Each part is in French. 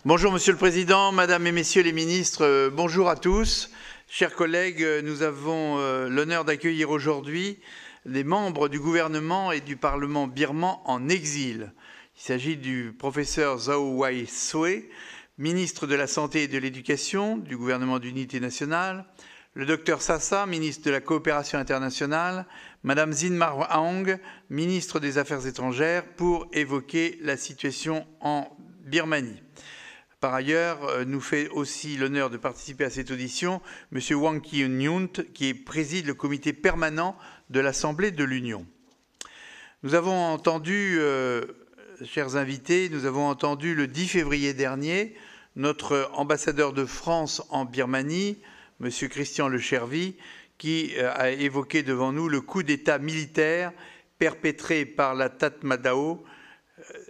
Bonjour Monsieur le Président, Madame et Messieurs les ministres, bonjour à tous. Chers collègues, nous avons l'honneur d'accueillir aujourd'hui les membres du gouvernement et du Parlement birman en exil. Il s'agit du professeur Zhao Wai-Soe, ministre de la Santé et de l'Éducation du gouvernement d'unité nationale, le docteur Sasa, ministre de la Coopération internationale, Madame Zin Mar Aung, ministre des Affaires étrangères, pour évoquer la situation en Birmanie. Par ailleurs, nous fait aussi l'honneur de participer à cette audition M. Wang Kyun-Yunt, qui préside le comité permanent de l'Assemblée de l'Union. Nous avons entendu, chers invités, nous avons entendu le 10 février dernier notre ambassadeur de France en Birmanie, M. Christian Lechervy, qui a évoqué devant nous le coup d'État militaire perpétré par la Tatmadaw,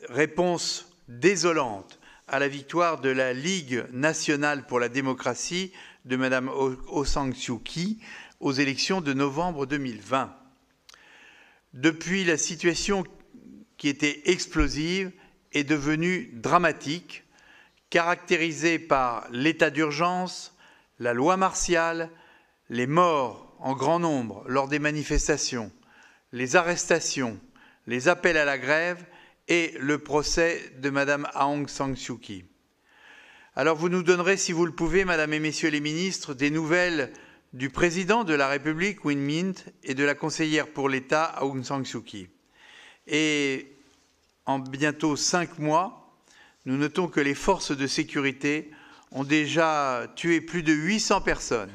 réponse désolante à la victoire de la Ligue nationale pour la démocratie de Mme Aung San Suu Kyi aux élections de novembre 2020. Depuis, la situation qui était explosive est devenue dramatique, caractérisée par l'état d'urgence, la loi martiale, les morts en grand nombre lors des manifestations, les arrestations, les appels à la grève et le procès de Mme Aung San Suu Kyi. Alors vous nous donnerez, si vous le pouvez, Madame et Messieurs les ministres, des nouvelles du président de la République, Win Myint, et de la conseillère pour l'État, Aung San Suu Kyi. Et en bientôt 5 mois, nous notons que les forces de sécurité ont déjà tué plus de 800 personnes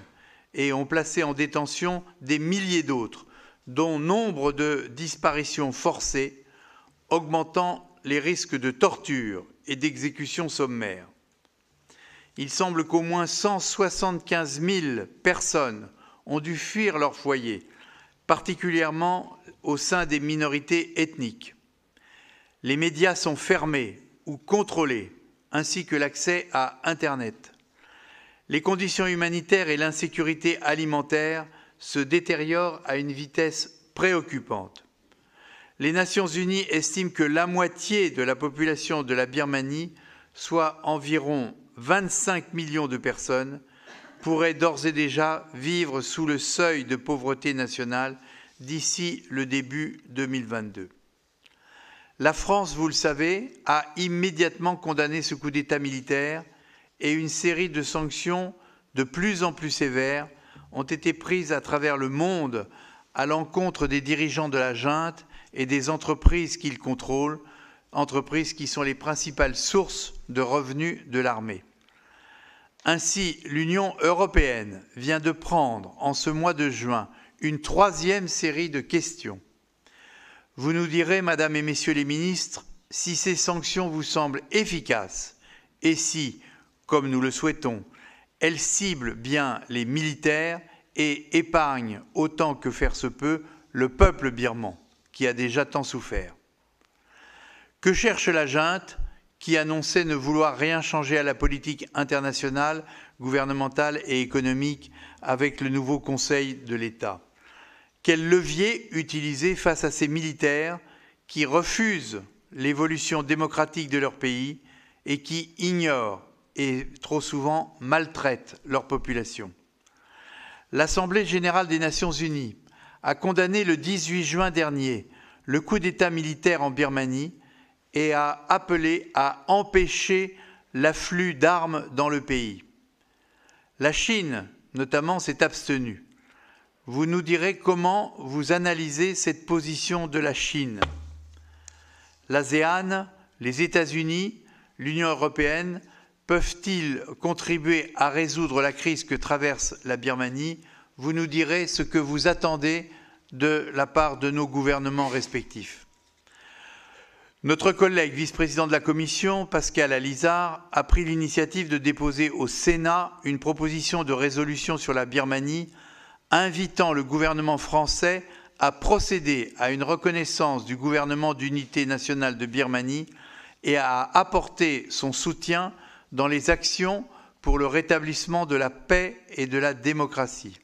et ont placé en détention des milliers d'autres, dont nombre de disparitions forcées, augmentant les risques de torture et d'exécution sommaire. Il semble qu'au moins 175 000 personnes ont dû fuir leur foyer, particulièrement au sein des minorités ethniques. Les médias sont fermés ou contrôlés, ainsi que l'accès à Internet. Les conditions humanitaires et l'insécurité alimentaire se détériorent à une vitesse préoccupante. Les Nations Unies estiment que la moitié de la population de la Birmanie, soit environ 25 millions de personnes, pourrait d'ores et déjà vivre sous le seuil de pauvreté nationale d'ici le début 2022. La France, vous le savez, a immédiatement condamné ce coup d'État militaire et une série de sanctions de plus en plus sévères ont été prises à travers le monde à l'encontre des dirigeants de la junte et des entreprises qu'ils contrôlent, entreprises qui sont les principales sources de revenus de l'armée. Ainsi, l'Union européenne vient de prendre, en ce mois de juin, une 3e série de questions. Vous nous direz, Madame et Messieurs les ministres, si ces sanctions vous semblent efficaces et si, comme nous le souhaitons, elles ciblent bien les militaires et épargnent autant que faire se peut le peuple birman, qui a déjà tant souffert. Que cherche la junte qui annonçait ne vouloir rien changer à la politique internationale, gouvernementale et économique avec le nouveau Conseil de l'État? Quel levier utiliser face à ces militaires qui refusent l'évolution démocratique de leur pays et qui ignorent et trop souvent maltraitent leur population? L'Assemblée générale des Nations unies a condamné le 18 juin dernier le coup d'État militaire en Birmanie et a appelé à empêcher l'afflux d'armes dans le pays. La Chine, notamment, s'est abstenue. Vous nous direz comment vous analysez cette position de la Chine. L'ASEAN, les États-Unis, l'Union européenne peuvent-ils contribuer à résoudre la crise que traverse la Birmanie? Vous nous direz ce que vous attendez de la part de nos gouvernements respectifs. Notre collègue vice-président de la Commission, Pascal Alizard, a pris l'initiative de déposer au Sénat une proposition de résolution sur la Birmanie, invitant le gouvernement français à procéder à une reconnaissance du gouvernement d'unité nationale de Birmanie et à apporter son soutien dans les actions pour le rétablissement de la paix et de la démocratie.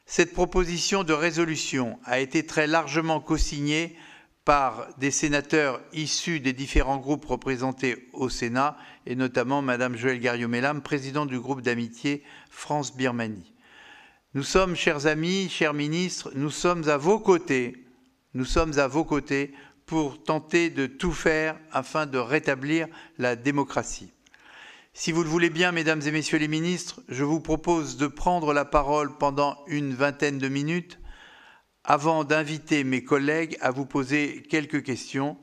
Cette proposition de résolution a été très largement cosignée par des sénateurs issus des différents groupes représentés au Sénat, et notamment Madame Joëlle Garriaud-Maylam, présidente du groupe d'amitié France-Birmanie. Nous sommes, chers amis, chers ministres, nous sommes à vos côtés. Nous sommes à vos côtés pour tenter de tout faire afin de rétablir la démocratie. Si vous le voulez bien, mesdames et messieurs les ministres, je vous propose de prendre la parole pendant une vingtaine de minutes avant d'inviter mes collègues à vous poser quelques questions.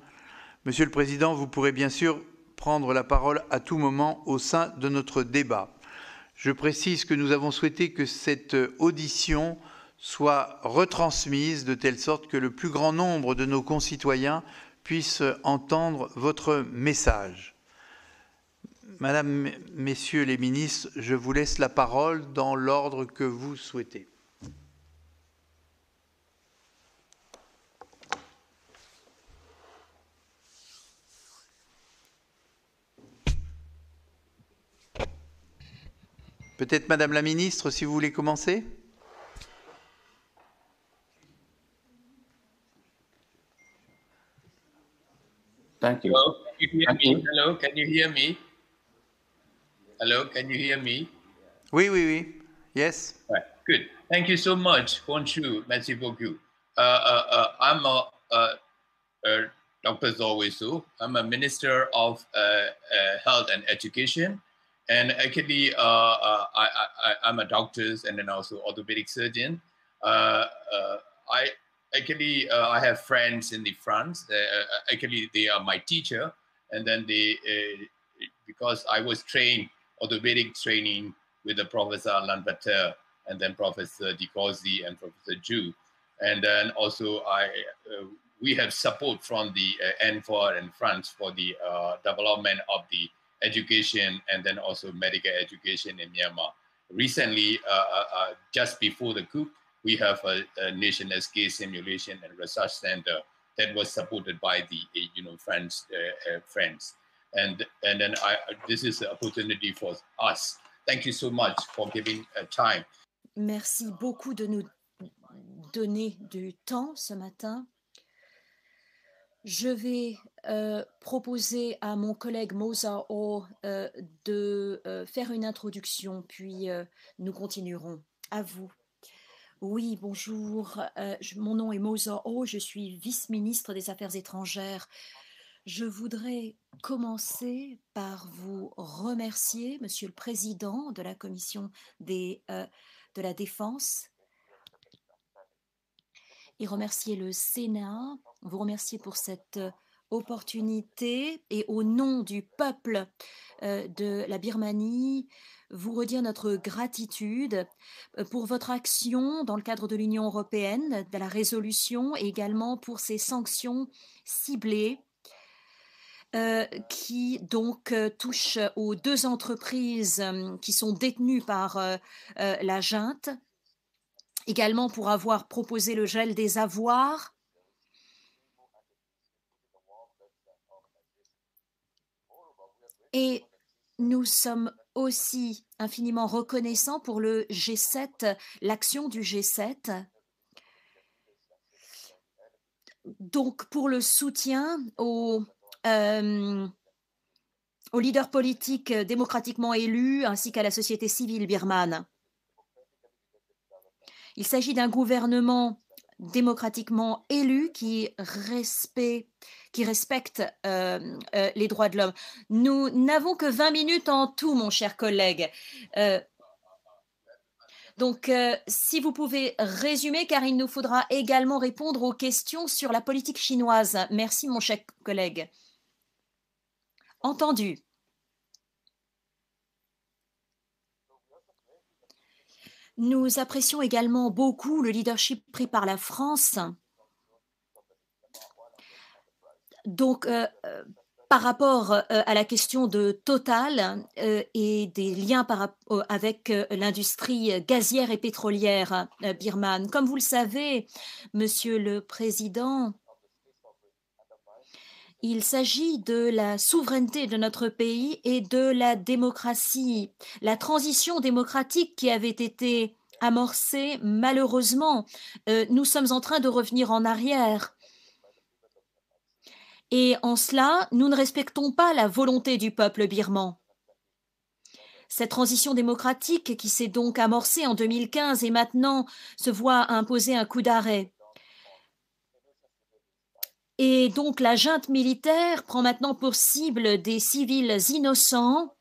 Monsieur le Président, vous pourrez bien sûr prendre la parole à tout moment au sein de notre débat. Je précise que nous avons souhaité que cette audition soit retransmise de telle sorte que le plus grand nombre de nos concitoyens puissent entendre votre message. Madame, Messieurs les ministres, je vous laisse la parole dans l'ordre que vous souhaitez. Peut-être Madame la Ministre, si vous voulez commencer. Thank you. Hello, can you hear Thank me? you. Hello, can you hear me? Hello, can you hear me? Oui, oui, oui. Yes. Right, good. Thank you so much. Bonjour, merci beaucoup. I'm Dr. Zowesu. I'm a Minister of Health and Education. And actually, I'm a doctor and then also orthopedic surgeon. I have friends in the France. Actually, they are my teacher. And then because I was trained, orthopedic training with the Professor Alain Patel and then Professor Dicorsi and Professor Zhu. And then also we have support from the ENFOR in France for the development of the education and then also medical education in Myanmar. Recently, just before the coup, we have a national scale simulation and research center that was supported by the French friends. And then this is an opportunity for us. Thank you so much for giving time. Merci beaucoup de nous donner du temps ce matin. Je vais proposer à mon collègue Mosa O de faire une introduction, puis nous continuerons. À vous. Oui, bonjour. Mon nom est Mosa O, je suis vice-ministre des Affaires étrangères. Je voudrais commencer par vous remercier, Monsieur le Président de la Commission de la Défense, et remercier le Sénat, vous remercier pour cette opportunité et au nom du peuple de la Birmanie, vous redire notre gratitude pour votre action dans le cadre de l'Union européenne, de la résolution et également pour ces sanctions ciblées qui donc touchent aux deux entreprises qui sont détenues par la junte, également pour avoir proposé le gel des avoirs. Et nous sommes aussi infiniment reconnaissants pour le G7, l'action du G7. Donc pour le soutien aux leaders politiques démocratiquement élus ainsi qu'à la société civile birmane. Il s'agit d'un gouvernement démocratiquement élu qui respecte les droits de l'homme. Nous n'avons que 20 minutes en tout, mon cher collègue. Donc, si vous pouvez résumer, car il nous faudra également répondre aux questions sur la politique chinoise. Merci, mon cher collègue. Entendu. Nous apprécions également beaucoup le leadership pris par la France. Donc, par rapport à la question de Total et des liens avec l'industrie gazière et pétrolière birmane. Comme vous le savez, Monsieur le Président, il s'agit de la souveraineté de notre pays et de la démocratie. La transition démocratique qui avait été amorcée, malheureusement, nous sommes en train de revenir en arrière. Et en cela, nous ne respectons pas la volonté du peuple birman. Cette transition démocratique qui s'est donc amorcée en 2015 et maintenant se voit imposer un coup d'arrêt. Et donc la junte militaire prend maintenant pour cible des civils innocents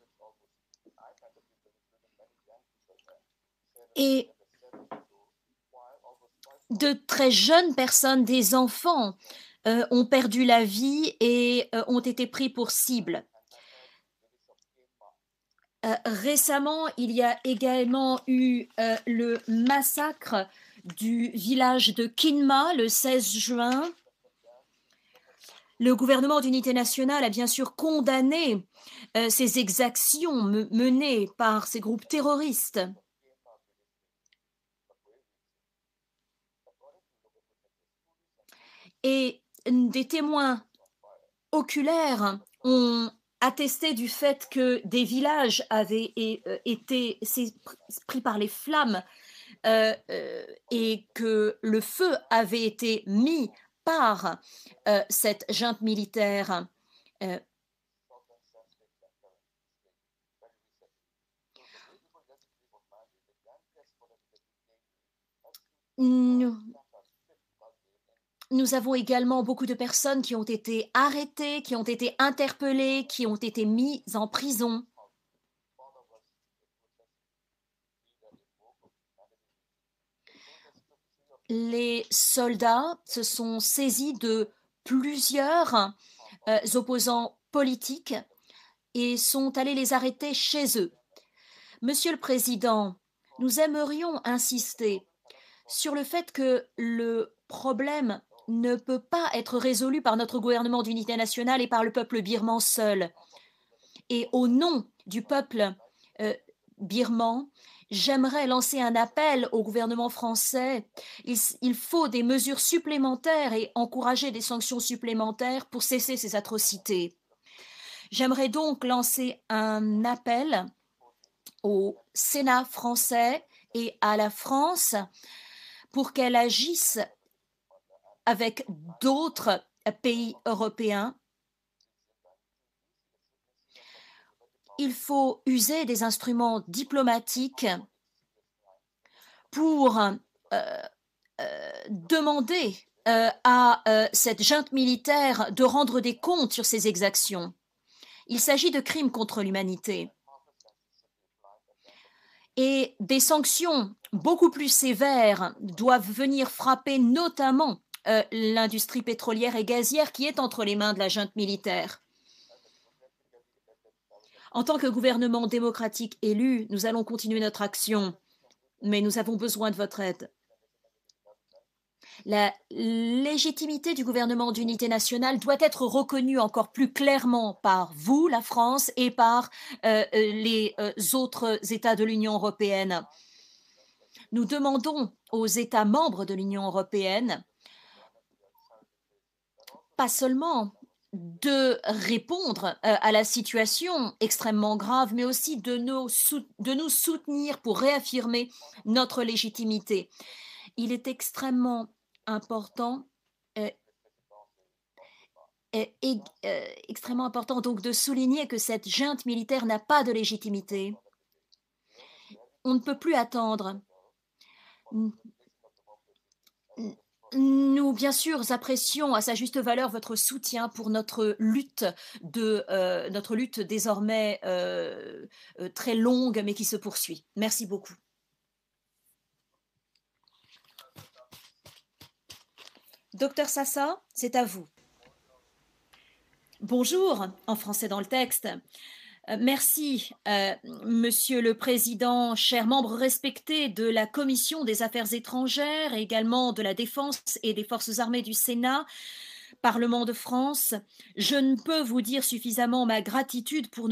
et de très jeunes personnes, des enfants, ont perdu la vie et ont été pris pour cible. Récemment, il y a également eu le massacre du village de Kinma le 16 juin. Le gouvernement d'unité nationale a bien sûr condamné ces exactions menées par ces groupes terroristes. Et des témoins oculaires ont attesté du fait que des villages avaient été pris par les flammes et que le feu avait été mis par cette junte militaire. Nous avons également beaucoup de personnes qui ont été arrêtées, qui ont été interpellées, qui ont été mises en prison. Les soldats se sont saisis de plusieurs opposants politiques et sont allés les arrêter chez eux. Monsieur le Président, nous aimerions insister sur le fait que le problème ne peut pas être résolu par notre gouvernement d'unité nationale et par le peuple birman seul. Et au nom du peuple birman, j'aimerais lancer un appel au gouvernement français. Il faut des mesures supplémentaires et encourager des sanctions supplémentaires pour cesser ces atrocités. J'aimerais donc lancer un appel au Sénat français et à la France pour qu'elle agisse avec d'autres pays européens. Il faut user des instruments diplomatiques pour demander à cette junte militaire de rendre des comptes sur ses exactions. Il s'agit de crimes contre l'humanité. Et des sanctions beaucoup plus sévères doivent venir frapper notamment l'industrie pétrolière et gazière qui est entre les mains de la junte militaire. En tant que gouvernement démocratique élu, nous allons continuer notre action, mais nous avons besoin de votre aide. La légitimité du gouvernement d'unité nationale doit être reconnue encore plus clairement par vous, la France, et par les autres États de l'Union européenne. Nous demandons aux États membres de l'Union européenne pas seulement de répondre à la situation extrêmement grave, mais aussi de nous soutenir pour réaffirmer notre légitimité. Il est extrêmement important donc de souligner que cette junte militaire n'a pas de légitimité. On ne peut plus attendre. Nous, bien sûr, apprécions à sa juste valeur votre soutien pour notre lutte désormais très longue, mais qui se poursuit. Merci beaucoup. Docteur Sassa, c'est à vous. Bonjour, en français dans le texte. Merci, Monsieur le Président, chers membres respectés de la Commission des Affaires étrangères et également de la Défense et des Forces armées du Sénat, Parlement de France. Je ne peux vous dire suffisamment ma gratitude pour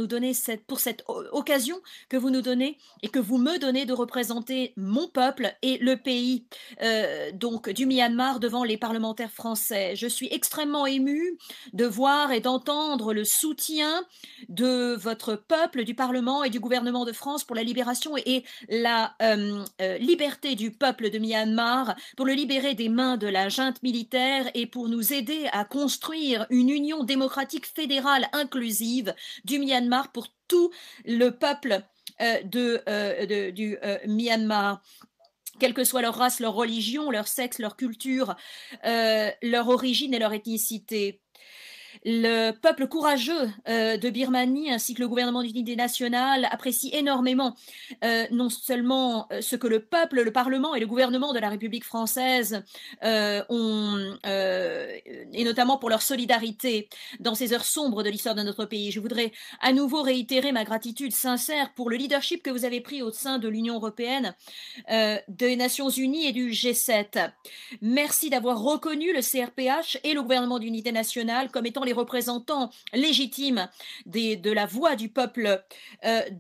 cette occasion que vous nous donnez et que vous me donnez de représenter mon peuple et le pays donc du Myanmar devant les parlementaires français. Je suis extrêmement émue de voir et d'entendre le soutien de votre peuple, du Parlement et du gouvernement de France pour la libération et la liberté du peuple de Myanmar, pour le libérer des mains de la junte militaire et pour nous aider à à construire une union démocratique fédérale inclusive du Myanmar pour tout le peuple du Myanmar, quelle que soit leur race, leur religion, leur sexe, leur culture, leur origine et leur ethnicité. Le peuple courageux de Birmanie ainsi que le gouvernement d'unité nationale apprécient énormément non seulement ce que le peuple, le Parlement et le gouvernement de la République française ont, et notamment pour leur solidarité dans ces heures sombres de l'histoire de notre pays. Je voudrais à nouveau réitérer ma gratitude sincère pour le leadership que vous avez pris au sein de l'Union européenne, des Nations Unies et du G7. Merci d'avoir reconnu le CRPH et le gouvernement d'unité nationale comme étant les représentants légitimes de la voix du peuple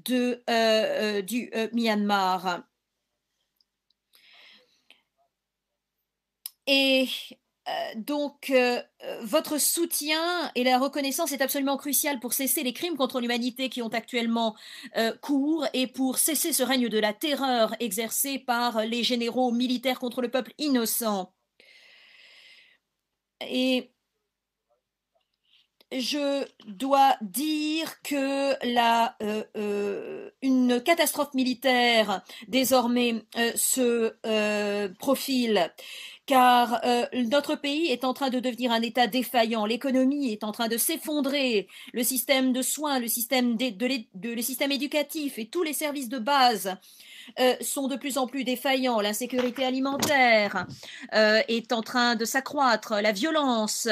du Myanmar. Et donc, votre soutien et la reconnaissance est absolument crucial pour cesser les crimes contre l'humanité qui ont actuellement cours et pour cesser ce règne de la terreur exercé par les généraux militaires contre le peuple innocent. Et je dois dire que une catastrophe militaire désormais se profile, car notre pays est en train de devenir un État défaillant, l'économie est en train de s'effondrer, le système de soins, le système le système éducatif et tous les services de base sont de plus en plus défaillants. L'insécurité alimentaire est en train de s'accroître. La violence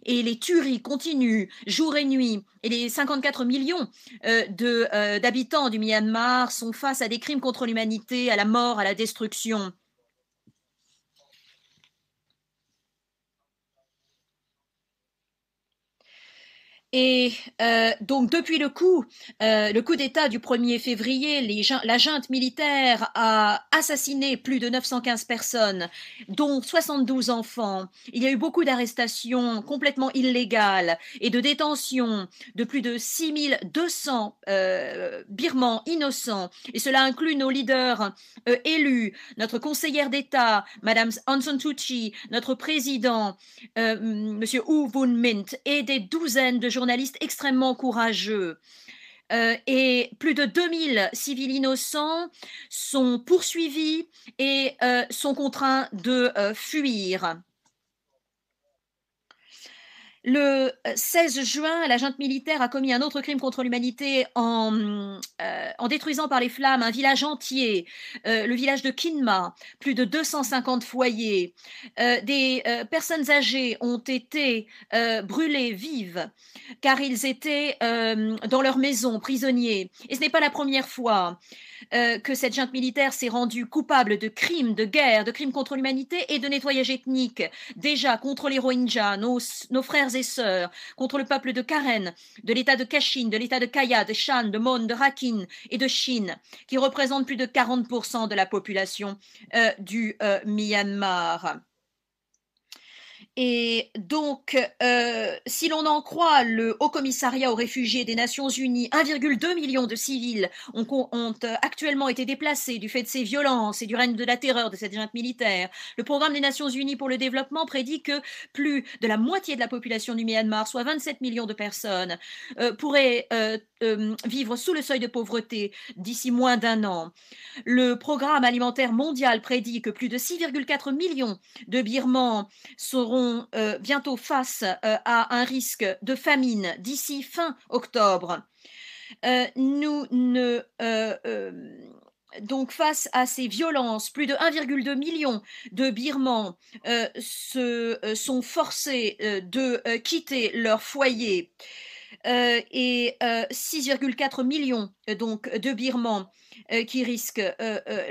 et les tueries continuent jour et nuit. Et les 54 millions d'habitants du Myanmar sont face à des crimes contre l'humanité, à la mort, à la destruction. Et donc depuis le coup d'État du 1er février, la junte militaire a assassiné plus de 915 personnes, dont 72 enfants. Il y a eu beaucoup d'arrestations complètement illégales et de détentions de plus de 6200 Birmans innocents. Et cela inclut nos leaders élus, notre conseillère d'État, Madame Aung San Suu Kyi, notre président, Monsieur U Win Mint, et des douzaines de journalistes extrêmement courageux. Et plus de 2000 civils innocents sont poursuivis et sont contraints de fuir. Le 16 juin, la junte militaire a commis un autre crime contre l'humanité en détruisant par les flammes un village entier, le village de Kinma, plus de 250 foyers. Des personnes âgées ont été brûlées vives car ils étaient dans leur maison, prisonniers. Et ce n'est pas la première fois que cette junte militaire s'est rendue coupable de crimes de guerre, de crimes contre l'humanité et de nettoyage ethnique, déjà contre les Rohingyas, nos frères et sœurs, contre le peuple de Karen, de l'État de Kachin, de l'État de Kaya, de Shan, de Mon, de Rakhine et de Chine, qui représentent plus de 40% de la population du Myanmar. Et donc, si l'on en croit le Haut Commissariat aux réfugiés des Nations Unies, 1,2 million de civils ont actuellement été déplacés du fait de ces violences et du règne de la terreur de cette junte militaire. Le Programme des Nations Unies pour le développement prédit que plus de la moitié de la population du Myanmar, soit 27 millions de personnes, pourraient vivre sous le seuil de pauvreté d'ici moins d'un an. Le Programme alimentaire mondial prédit que plus de 6,4 millions de Birmans seront bientôt face à un risque de famine d'ici fin octobre. Donc, face à ces violences, plus de 1,2 million de Birmans sont forcés de quitter leur foyer. Et 6,4 millions donc de Birmans qui risquent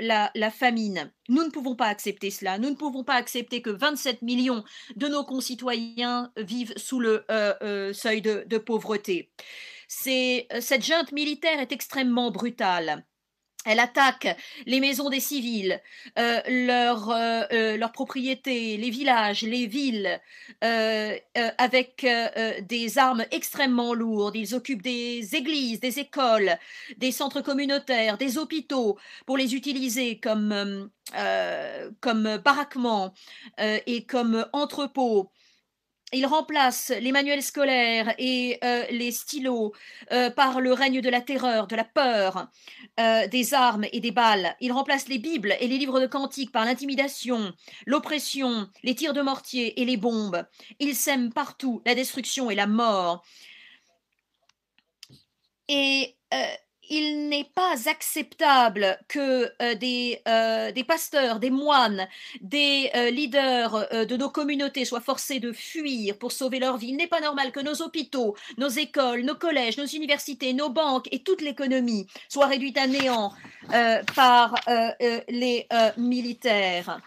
la famine. Nous ne pouvons pas accepter cela. Nous ne pouvons pas accepter que 27 millions de nos concitoyens vivent sous le seuil de pauvreté. Cette junte militaire est extrêmement brutale. Elle attaque les maisons des civils, leurs propriétés, les villages, les villes, avec des armes extrêmement lourdes. Ils occupent des églises, des écoles, des centres communautaires, des hôpitaux pour les utiliser comme baraquements et comme entrepôts. il remplace les manuels scolaires et les stylos par le règne de la terreur, de la peur, des armes et des balles. Il remplace les Bibles et les livres de cantiques par l'intimidation, l'oppression, les tirs de mortier et les bombes. Il sème partout la destruction et la mort. Et il n'est pas acceptable que des pasteurs, des moines, des leaders de nos communautés soient forcés de fuir pour sauver leur vie. Il n'est pas normal que nos hôpitaux, nos écoles, nos collèges, nos universités, nos banques et toute l'économie soient réduites à néant par les militaires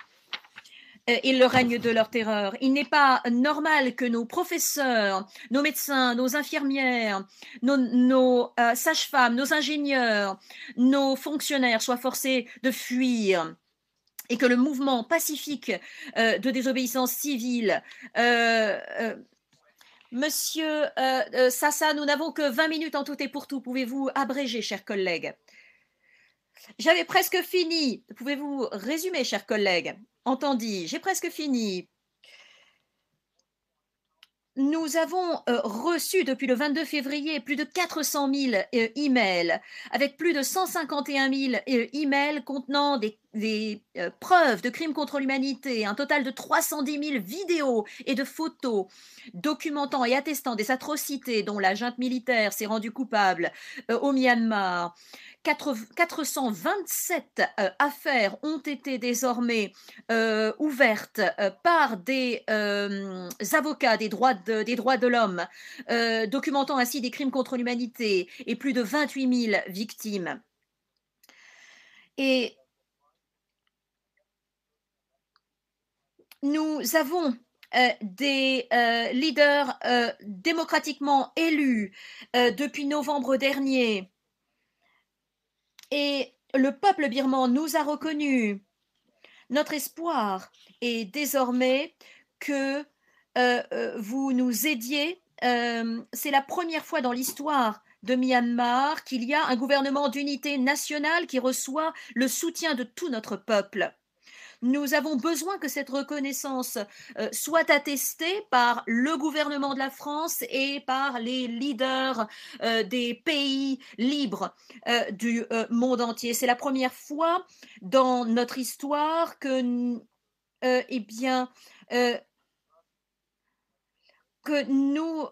et le règne de leur terreur. Il n'est pas normal que nos professeurs, nos médecins, nos infirmières, nos sages-femmes, nos ingénieurs, nos fonctionnaires soient forcés de fuir et que le mouvement pacifique de désobéissance civile Monsieur Sassa, nous n'avons que 20 minutes en tout et pour tout. Pouvez-vous abréger, chers collègues? J'avais presque fini. Pouvez-vous résumer, chers collègues? Entendu, j'ai presque fini. Nous avons reçu depuis le 22 février plus de 400 000 emails, avec plus de 151 000 emails contenant des preuves de crimes contre l'humanité, un total de 310 000 vidéos et de photos documentant et attestant des atrocités dont la junte militaire s'est rendue coupable au Myanmar. 427 affaires ont été désormais ouvertes par des avocats des droits de l'homme, documentant ainsi des crimes contre l'humanité et plus de 28 000 victimes. Et nous avons des leaders démocratiquement élus depuis novembre dernier. Et le peuple birman nous a reconnus. Notre espoir est désormais que vous nous aidiez. C'est la première fois dans l'histoire de Myanmar qu'il y a un gouvernement d'unité nationale qui reçoit le soutien de tout notre peuple. Nous avons besoin que cette reconnaissance soit attestée par le gouvernement de la France et par les leaders des pays libres du monde entier. C'est la première fois dans notre histoire que, que nous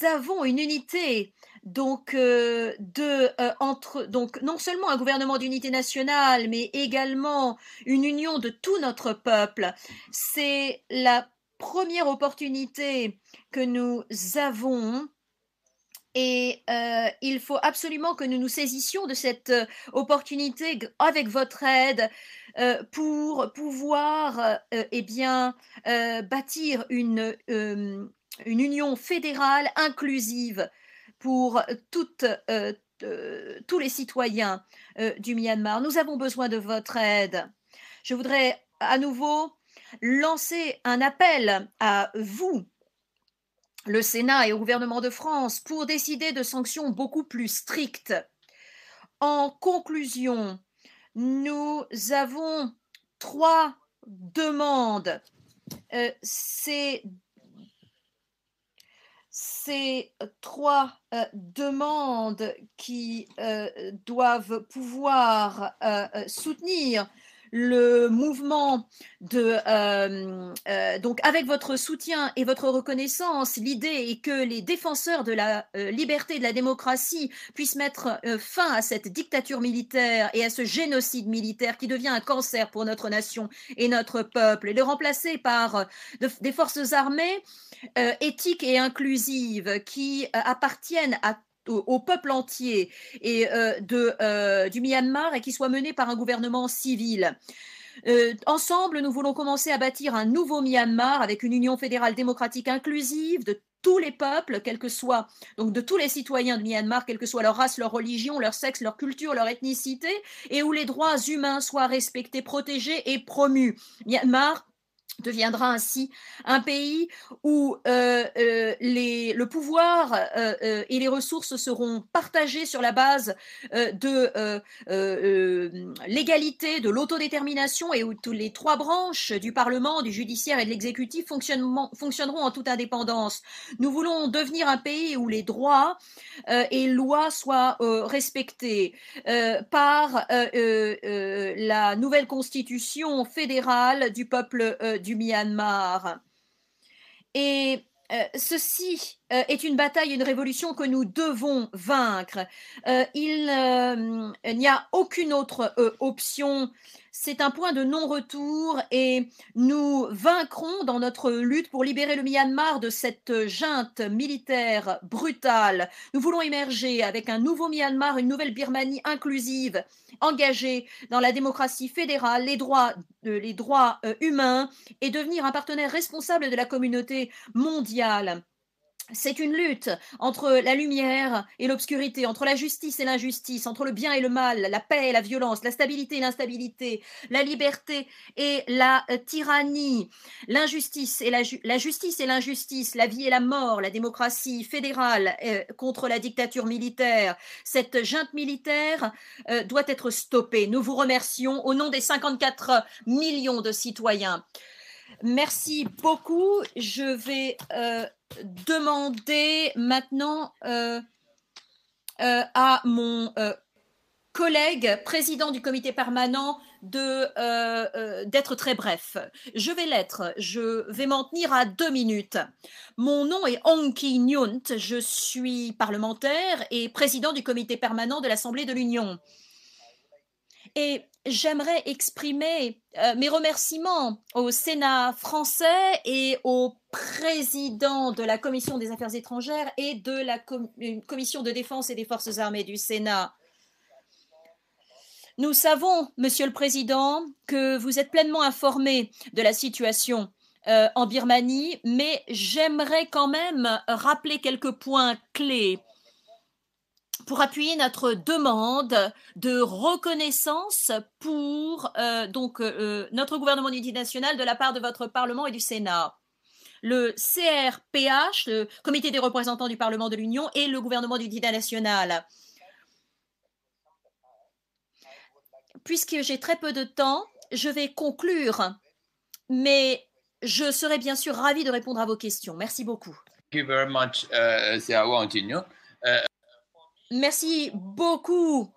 avons une unité donc donc non seulement un gouvernement d'unité nationale, mais également une union de tout notre peuple. C'est la première opportunité que nous avons. Et il faut absolument que nous nous saisissions de cette opportunité avec votre aide pour pouvoir bâtir une union fédérale inclusive pour tous les citoyens du Myanmar. Nous avons besoin de votre aide. Je voudrais à nouveau lancer un appel à vous, le Sénat et au gouvernement de France, pour décider de sanctions beaucoup plus strictes. En conclusion, nous avons 3 demandes. Ces 3 demandes qui doivent pouvoir soutenir le mouvement donc avec votre soutien et votre reconnaissance, l'idée est que les défenseurs de la liberté et de la démocratie puissent mettre fin à cette dictature militaire et à ce génocide militaire qui devient un cancer pour notre nation et notre peuple, et le remplacer par des forces armées éthiques et inclusives qui appartiennent au peuple entier et du Myanmar et qui soit mené par un gouvernement civil. Ensemble, nous voulons commencer à bâtir un nouveau Myanmar avec une union fédérale démocratique inclusive de tous les peuples, quel que soit, donc de tous les citoyens de Myanmar, quelle que soit leur race, leur religion, leur sexe, leur culture, leur ethnicité, et où les droits humains soient respectés, protégés et promus. Myanmar deviendra ainsi un pays où le pouvoir et les ressources seront partagées sur la base de l'égalité, de l'autodétermination et où toutes les trois branches du Parlement, du judiciaire et de l'exécutif fonctionneront en toute indépendance. Nous voulons devenir un pays où les droits et lois soient respectés par la nouvelle constitution fédérale du peuple du Myanmar. Et ceci est une bataille, une révolution que nous devons vaincre. Il n'y a aucune autre option. C'est un point de non-retour et nous vaincrons dans notre lutte pour libérer le Myanmar de cette junte militaire brutale. Nous voulons émerger avec un nouveau Myanmar, une nouvelle Birmanie inclusive, engagée dans la démocratie fédérale, les droits humains et devenir un partenaire responsable de la communauté mondiale. C'est une lutte entre la lumière et l'obscurité, entre la justice et l'injustice, entre le bien et le mal, la paix et la violence, la stabilité et l'instabilité, la liberté et la tyrannie, l'injustice et la justice et l'injustice, la vie et la mort, la démocratie fédérale contre la dictature militaire. Cette junte militaire doit être stoppée. Nous vous remercions au nom des 54 millions de citoyens. Merci beaucoup. Je vais demander maintenant à mon collègue président du comité permanent d'être très bref. Je vais l'être. Je vais m'en tenir à 2 minutes. Mon nom est Aung Kyi Nyunt. Je suis parlementaire et président du comité permanent de l'Assemblée de l'Union. Et j'aimerais exprimer mes remerciements au Sénat français et au président de la Commission des Affaires étrangères et de la Commission de défense et des forces armées du Sénat. Nous savons, Monsieur le Président, que vous êtes pleinement informé de la situation en Birmanie, mais j'aimerais quand même rappeler quelques points clés pour appuyer notre demande de reconnaissance pour notre gouvernement d'unité nationale de la part de votre Parlement et du Sénat. Le CRPH, le Comité des représentants du Parlement de l'Union, et le gouvernement d'unité nationale. Puisque j'ai très peu de temps, je vais conclure, mais je serai bien sûr ravie de répondre à vos questions. Merci beaucoup. Thank you very much, Merci beaucoup.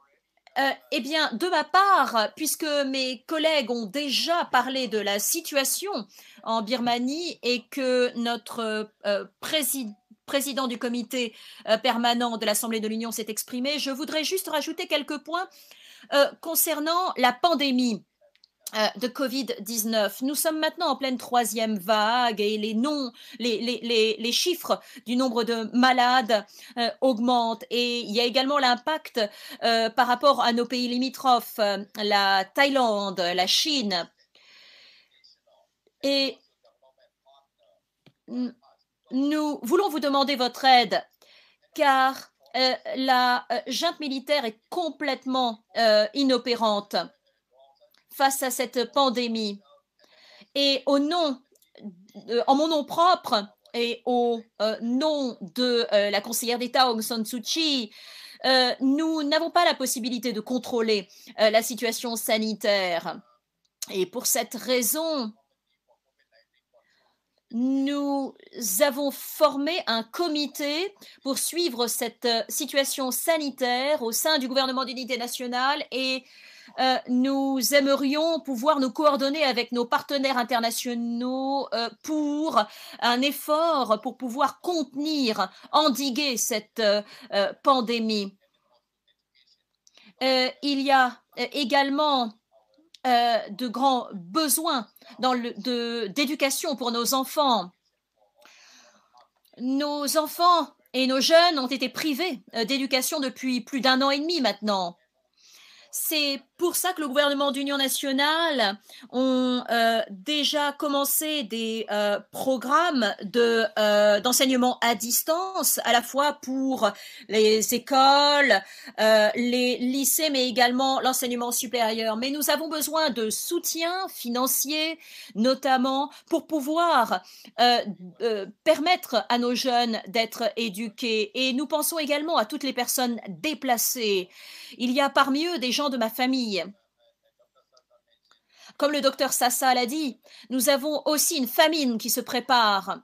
Eh bien, de ma part, puisque mes collègues ont déjà parlé de la situation en Birmanie et que notre président du comité permanent de l'Assemblée de l'Union s'est exprimé, je voudrais juste rajouter quelques points concernant la pandémie de Covid-19. Nous sommes maintenant en pleine 3e vague et les chiffres du nombre de malades augmentent. Et il y a également l'impact par rapport à nos pays limitrophes, la Thaïlande, la Chine. Et nous voulons vous demander votre aide car la junte militaire est complètement inopérante face à cette pandémie. Et en mon nom propre et au nom de la conseillère d'État Aung San Suu Kyi, nous n'avons pas la possibilité de contrôler la situation sanitaire. Et pour cette raison, nous avons formé un comité pour suivre cette situation sanitaire au sein du gouvernement d'unité nationale et nous aimerions pouvoir nous coordonner avec nos partenaires internationaux pour un effort pour pouvoir contenir, endiguer cette pandémie. Il y a également de grands besoins d'éducation pour nos enfants. Nos enfants et nos jeunes ont été privés d'éducation depuis plus d'1 an et demi maintenant. C'est pour ça que le gouvernement d'union nationale ont déjà commencé des programmes d'enseignement à distance, à la fois pour les écoles, les lycées, mais également l'enseignement supérieur. Mais nous avons besoin de soutien financier, notamment pour pouvoir permettre à nos jeunes d'être éduqués. Et nous pensons également à toutes les personnes déplacées. Il y a parmi eux des gens de ma famille. Comme le docteur Sassa l'a dit, nous avons aussi une famine qui se prépare.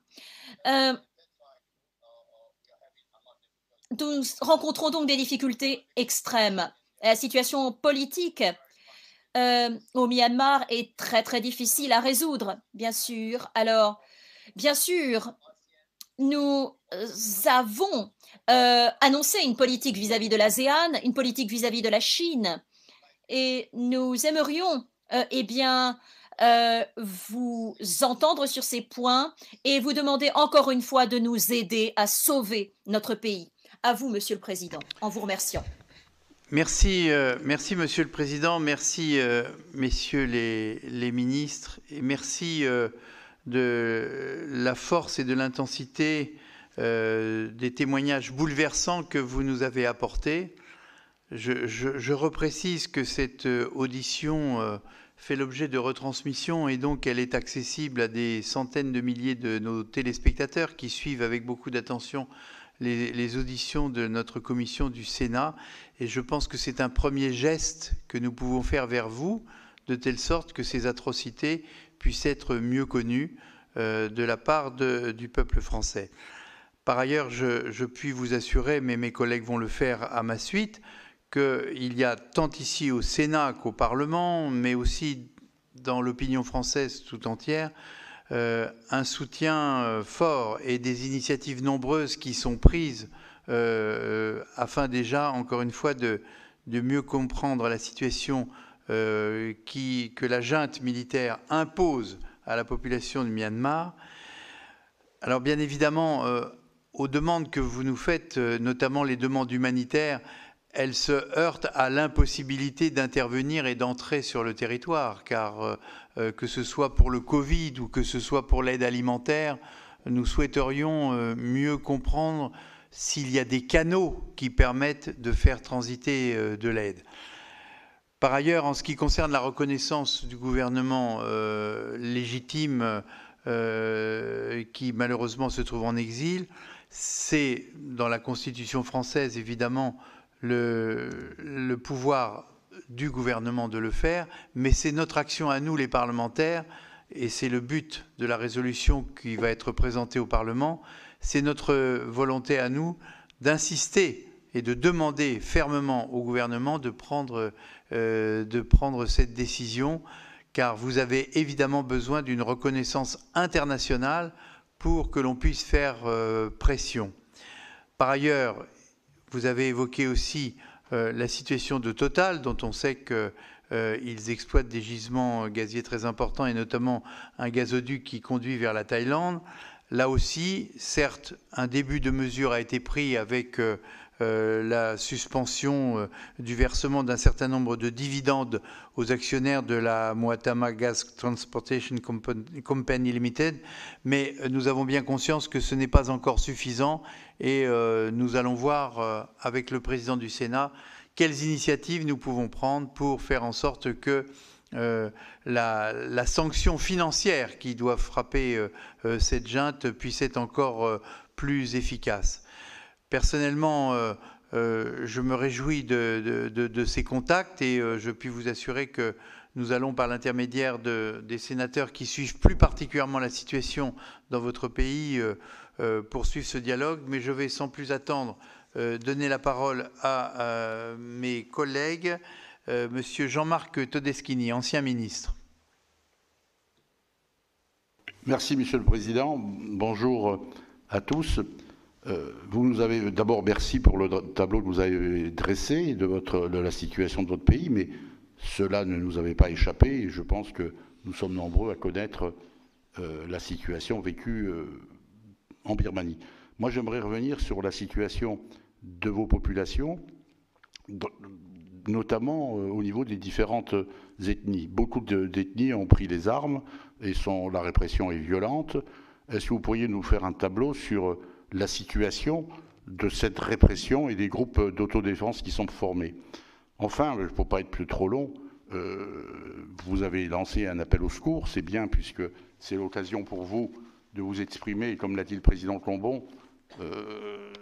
Nous rencontrons donc des difficultés extrêmes. La situation politique au Myanmar est très très difficile à résoudre, bien sûr. Alors, bien sûr, nous avons annoncé une politique vis-à-vis de l'ASEAN, une politique vis-à-vis de la Chine, et nous aimerions vous entendre sur ces points et vous demander encore une fois de nous aider à sauver notre pays. À vous, Monsieur le Président, en vous remerciant. Merci, merci Monsieur le Président, merci Messieurs les ministres, et merci de la force et de l'intensité des témoignages bouleversants que vous nous avez apportés. Je reprécise que cette audition fait l'objet de retransmission et donc elle est accessible à des centaines de milliers de nos téléspectateurs qui suivent avec beaucoup d'attention les auditions de notre commission du Sénat. Et je pense que c'est un premier geste que nous pouvons faire vers vous, de telle sorte que ces atrocités puissent être mieux connues de la part du peuple français. Par ailleurs, je puis vous assurer, mais mes collègues vont le faire à ma suite, qu'il y a tant ici au Sénat qu'au Parlement, mais aussi dans l'opinion française tout entière, un soutien fort et des initiatives nombreuses qui sont prises afin déjà, encore une fois, de mieux comprendre la situation que la junte militaire impose à la population de Myanmar. Alors bien évidemment, aux demandes que vous nous faites, notamment les demandes humanitaires, elles se heurtent à l'impossibilité d'intervenir et d'entrer sur le territoire, car que ce soit pour le Covid ou que ce soit pour l'aide alimentaire, nous souhaiterions mieux comprendre s'il y a des canaux qui permettent de faire transiter de l'aide. Par ailleurs, en ce qui concerne la reconnaissance du gouvernement légitime qui malheureusement se trouve en exil, c'est dans la Constitution française évidemment le pouvoir du gouvernement de le faire, mais c'est notre action à nous les parlementaires, et c'est le but de la résolution qui va être présentée au Parlement, c'est notre volonté à nous d'insister et de demander fermement au gouvernement de prendre cette décision, car vous avez évidemment besoin d'une reconnaissance internationale pour que l'on puisse faire pression. Par ailleurs, vous avez évoqué aussi la situation de Total, dont on sait qu'ils exploitent des gisements gaziers très importants, et notamment un gazoduc qui conduit vers la Thaïlande. Là aussi, certes, un début de mesure a été pris avec la suspension du versement d'un certain nombre de dividendes aux actionnaires de la Moatama Gas Transportation Company Limited, mais nous avons bien conscience que ce n'est pas encore suffisant et nous allons voir avec le président du Sénat quelles initiatives nous pouvons prendre pour faire en sorte que la sanction financière qui doit frapper cette junte puisse être encore plus efficace. Personnellement, je me réjouis de ces contacts et je puis vous assurer que nous allons, par l'intermédiaire des sénateurs qui suivent plus particulièrement la situation dans votre pays, poursuivre ce dialogue. Mais je vais sans plus attendre donner la parole à mes collègues. Monsieur Jean-Marc Todeschini, ancien ministre. Merci, Monsieur le Président. Bonjour à tous. Vous nous avez d'abord merci pour le tableau que vous avez dressé de la situation de votre pays, mais cela ne nous avait pas échappé et je pense que nous sommes nombreux à connaître la situation vécue en Birmanie. Moi, j'aimerais revenir sur la situation de vos populations notamment au niveau des différentes ethnies. Beaucoup d'ethnies ont pris les armes et la répression est violente. Est-ce que vous pourriez nous faire un tableau sur la situation de cette répression et des groupes d'autodéfense qui sont formés? Enfin, pour ne pas être plus trop long, vous avez lancé un appel au secours, c'est bien puisque c'est l'occasion pour vous de vous exprimer, et comme l'a dit le président Colombon,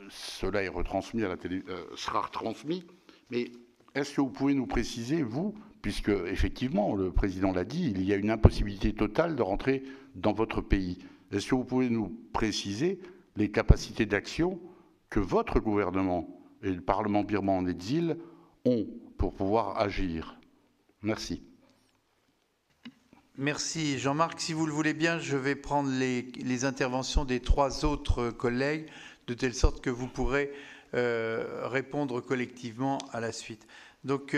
cela est retransmis à la télé, sera retransmis. Mais est-ce que vous pouvez nous préciser, vous, puisque effectivement le président l'a dit, il y a une impossibilité totale de rentrer dans votre pays. Est-ce que vous pouvez nous préciser les capacités d'action que votre gouvernement et le Parlement birman en exil ont pour pouvoir agir? Merci. Merci Jean-Marc. Si vous le voulez bien, je vais prendre les interventions des 3 autres collègues, de telle sorte que vous pourrez répondre collectivement à la suite. Donc,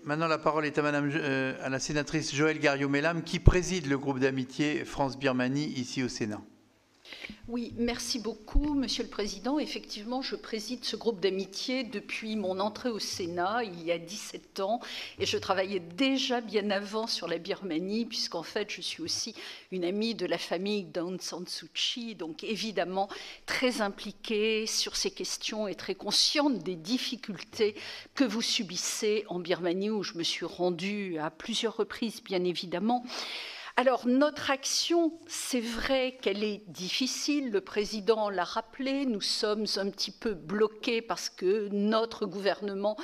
maintenant, la parole est à la sénatrice Joëlle Garriaud-Mellam, qui préside le groupe d'amitié France-Birmanie ici au Sénat. Oui, merci beaucoup, Monsieur le Président. Effectivement, je préside ce groupe d'amitié depuis mon entrée au Sénat, il y a 17 ans, et je travaillais déjà bien avant sur la Birmanie, puisqu'en fait, je suis aussi une amie de la famille d'Aung San Suu Kyi, donc évidemment très impliquée sur ces questions et très consciente des difficultés que vous subissez en Birmanie, où je me suis rendue à plusieurs reprises, bien évidemment. Alors, notre action, c'est vrai qu'elle est difficile, le président l'a rappelé, nous sommes un petit peu bloqués parce que notre gouvernement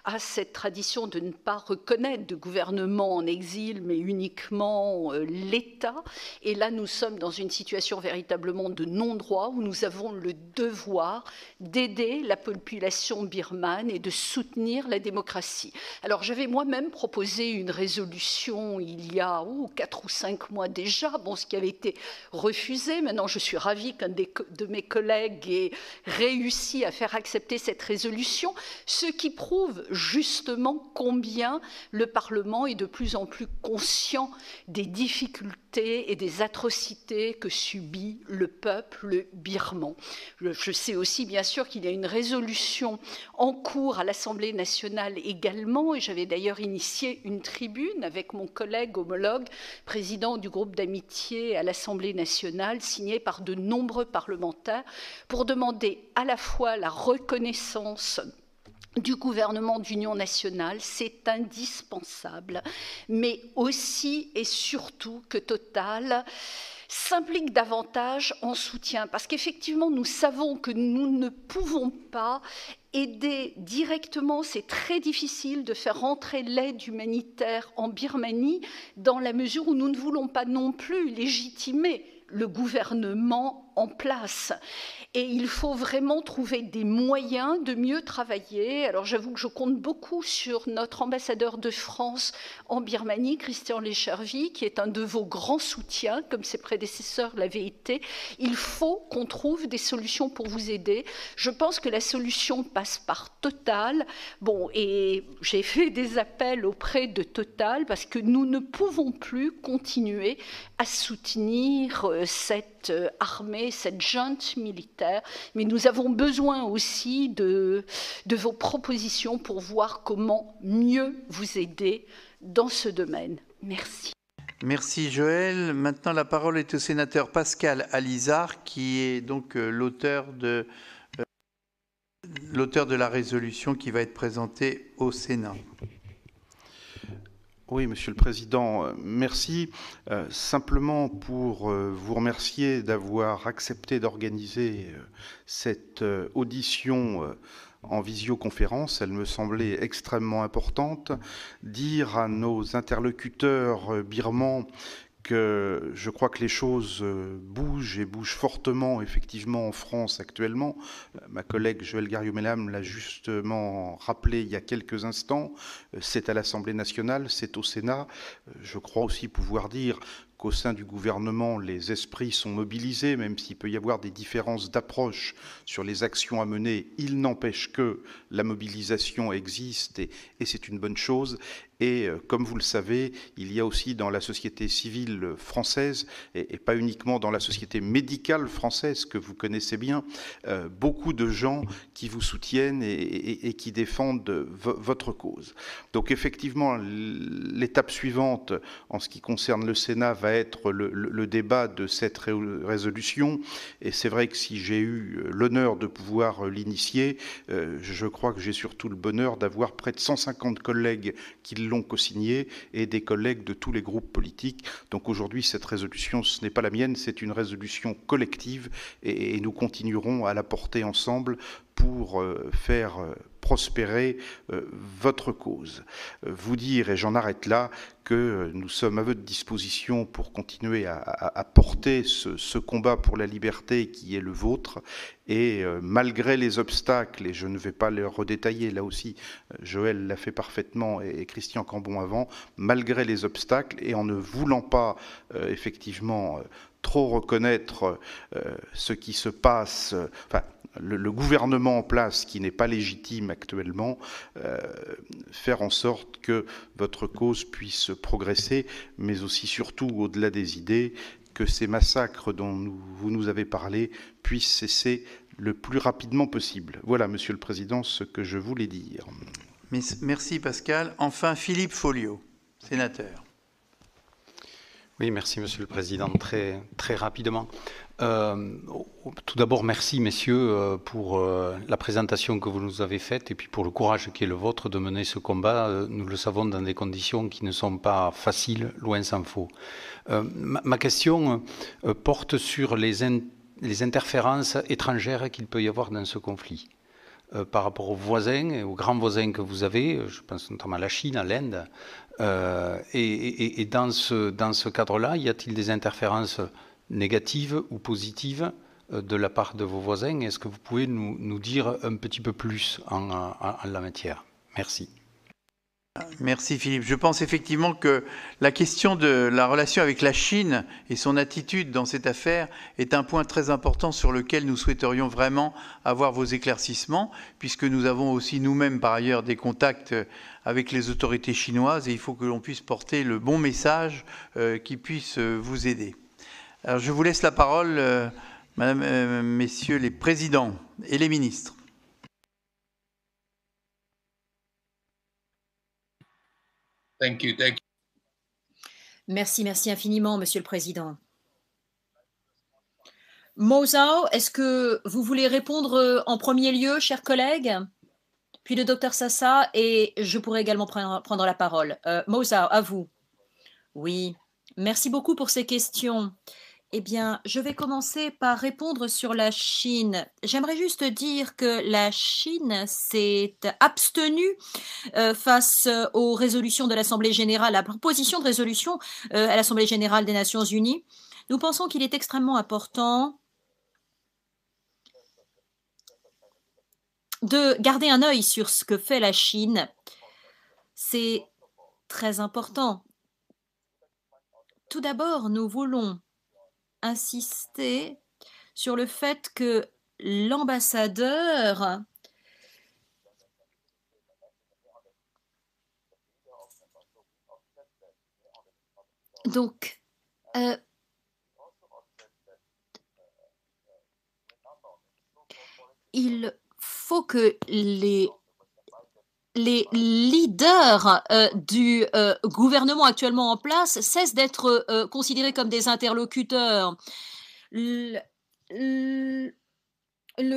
a cette tradition de ne pas reconnaître de gouvernement en exil, mais uniquement l'État. Et là, nous sommes dans une situation véritablement de non-droit où nous avons le devoir d'aider la population birmane et de soutenir la démocratie. Alors, j'avais moi-même proposé une résolution il y a 4 ou 5 mois déjà, ce qui avait été refusé. Maintenant, je suis ravie qu'un de mes collègues ait réussi à faire accepter cette résolution, ce qui prouve justement combien le Parlement est de plus en plus conscient des difficultés et des atrocités que subit le peuple birman. Je sais aussi, bien sûr, qu'il y a une résolution en cours à l'Assemblée nationale également, et j'avais d'ailleurs initié une tribune avec mon collègue homologue, président du groupe d'amitié à l'Assemblée nationale, signé par de nombreux parlementaires, pour demander à la fois la reconnaissance du gouvernement d'union nationale, c'est indispensable, mais aussi et surtout que Total s'implique davantage en soutien, parce qu'effectivement, nous savons que nous ne pouvons pas aider directement, c'est très difficile de faire rentrer l'aide humanitaire en Birmanie, dans la mesure où nous ne voulons pas non plus légitimer le gouvernement en place. Et il faut vraiment trouver des moyens de mieux travailler. Alors j'avoue que je compte beaucoup sur notre ambassadeur de France en Birmanie, Christian Léchervy, qui est un de vos grands soutiens, comme ses prédécesseurs l'avaient été. Il faut qu'on trouve des solutions pour vous aider. Je pense que la solution passe par Total. Et j'ai fait des appels auprès de Total parce que nous ne pouvons plus continuer à soutenir cette armée, cette junte militaire, mais nous avons besoin aussi de vos propositions pour voir comment mieux vous aider dans ce domaine. Merci. Merci Joël. Maintenant, la parole est au sénateur Pascal Alizard, qui est donc l'auteur de la résolution qui va être présentée au Sénat. Oui, Monsieur le Président, merci. Simplement pour vous remercier d'avoir accepté d'organiser cette audition en visioconférence. Elle me semblait extrêmement importante. Dire à nos interlocuteurs birmans que je crois que les choses bougent et bougent fortement, effectivement, en France actuellement. Ma collègue Joëlle Garriaud-Mellam l'a justement rappelé il y a quelques instants. C'est à l'Assemblée nationale, c'est au Sénat. Je crois aussi pouvoir dire qu'au sein du gouvernement, les esprits sont mobilisés, même s'il peut y avoir des différences d'approche sur les actions à mener. Il n'empêche que la mobilisation existe et c'est une bonne chose. Et comme vous le savez, il y a aussi dans la société civile française, et pas uniquement dans la société médicale française que vous connaissez bien, beaucoup de gens qui vous soutiennent et qui défendent votre cause. Donc effectivement, l'étape suivante en ce qui concerne le Sénat va être le débat de cette résolution. Et c'est vrai que si j'ai eu l'honneur de pouvoir l'initier, je crois que j'ai surtout le bonheur d'avoir près de 150 collègues qui l'ont co-signé et des collègues de tous les groupes politiques. Donc aujourd'hui, cette résolution, ce n'est pas la mienne, c'est une résolution collective et nous continuerons à la porter ensemble pour faire prospérer votre cause. Vous dire, et j'en arrête là, que nous sommes à votre disposition pour continuer à porter ce combat pour la liberté qui est le vôtre. Et malgré les obstacles, et je ne vais pas les redétailler, là aussi, Joël l'a fait parfaitement et Christian Cambon avant, malgré les obstacles, et en ne voulant pas effectivement trop reconnaître ce qui se passe, enfin, le gouvernement en place qui n'est pas légitime actuellement, faire en sorte que votre cause puisse progresser, mais aussi surtout au-delà des idées, que ces massacres dont vous nous avez parlé puissent cesser le plus rapidement possible. Voilà, Monsieur le Président, ce que je voulais dire. Merci Pascal. Enfin, Philippe Folliot, sénateur. Oui, merci Monsieur le Président. Très rapidement. Tout d'abord, merci messieurs pour la présentation que vous nous avez faite et puis pour le courage qui est le vôtre de mener ce combat. Nous le savons dans des conditions qui ne sont pas faciles, loin s'en faut. Ma question porte sur les interférences étrangères qu'il peut y avoir dans ce conflit. Par rapport aux voisins et aux grands voisins que vous avez, je pense notamment à la Chine, à l'Inde, et dans ce cadre-là, y a-t-il des interférences négatives ou positives de la part de vos voisins? Est-ce que vous pouvez nous dire un petit peu plus en la matière? Merci. Merci Philippe. Je pense effectivement que la question de la relation avec la Chine et son attitude dans cette affaire est un point très important sur lequel nous souhaiterions vraiment avoir vos éclaircissements, puisque nous avons aussi nous-mêmes par ailleurs des contacts avec les autorités chinoises et il faut que l'on puisse porter le bon message qui puisse vous aider. Alors je vous laisse la parole, Madame, Messieurs les présidents et les ministres. Thank you. Merci infiniment, Monsieur le Président. Mozao, est-ce que vous voulez répondre en premier lieu, chers collègues? Puis le docteur Sassa, et je pourrais également prendre la parole. Mozao, à vous. Oui, merci beaucoup pour ces questions. Eh bien, je vais commencer par répondre sur la Chine. J'aimerais juste dire que la Chine s'est abstenue face aux résolutions de l'Assemblée générale, à la proposition de résolution à l'Assemblée générale des Nations unies. Nous pensons qu'il est extrêmement important de garder un œil sur ce que fait la Chine. C'est très important. Tout d'abord, nous voulons insister sur le fait que l'ambassadeur il faut que les leaders du gouvernement actuellement en place cessent d'être considérés comme des interlocuteurs. Le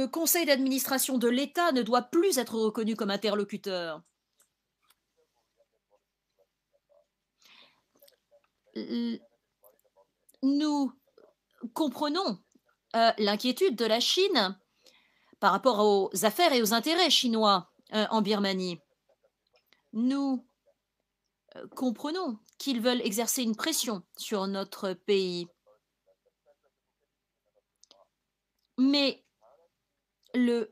conseil d'administration de l'État ne doit plus être reconnu comme interlocuteur. Nous comprenons l'inquiétude de la Chine par rapport aux affaires et aux intérêts chinois en Birmanie. Nous comprenons qu'ils veulent exercer une pression sur notre pays. Mais le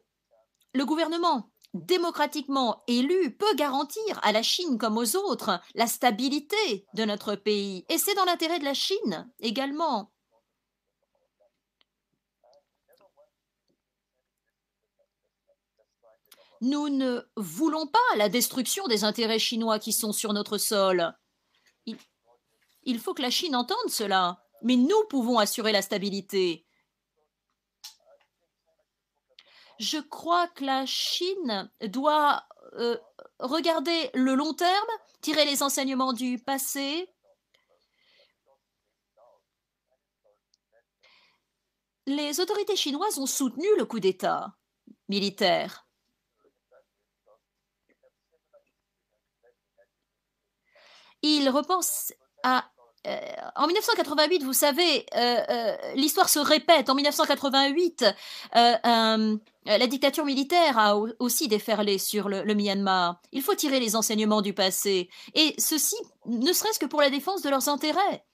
gouvernement démocratiquement élu peut garantir à la Chine comme aux autres la stabilité de notre pays. Et c'est dans l'intérêt de la Chine également. Nous ne voulons pas la destruction des intérêts chinois qui sont sur notre sol. Il faut que la Chine entende cela. Mais nous pouvons assurer la stabilité. Je crois que la Chine doit regarder le long terme, tirer les enseignements du passé. Les autorités chinoises ont soutenu le coup d'État militaire. Ils repensent à... en 1988, vous savez, l'histoire se répète. En 1988, la dictature militaire a aussi déferlé sur le Myanmar. Il faut tirer les enseignements du passé. Et ceci, ne serait-ce que pour la défense de leurs intérêts.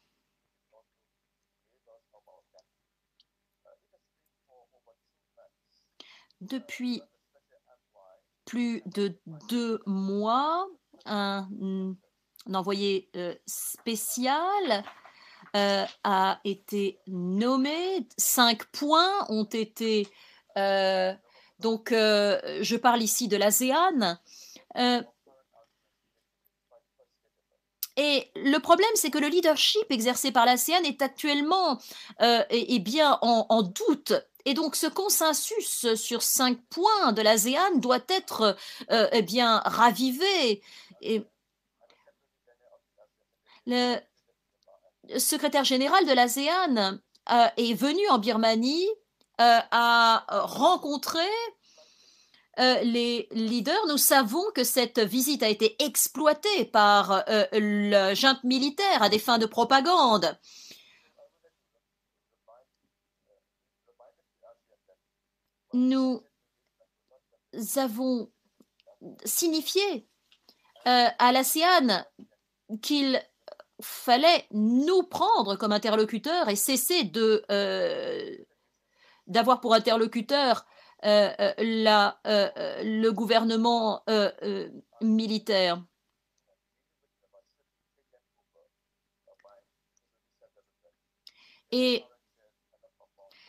Depuis plus de 2 mois, un envoyé spécial a été nommé. 5 points ont été... donc, je parle ici de l'ASEAN. Et le problème, c'est que le leadership exercé par l'ASEAN est actuellement bien en doute. Et donc, ce consensus sur 5 points de l'ASEAN doit être bien ravivé. Et le secrétaire général de l'ASEAN est venu en Birmanie, a rencontré les leaders. Nous savons que cette visite a été exploitée par le junte militaire à des fins de propagande. Nous avons signifié à l'ASEAN qu'il fallait nous prendre comme interlocuteurs et cesser d'avoir pour interlocuteur le gouvernement militaire. Et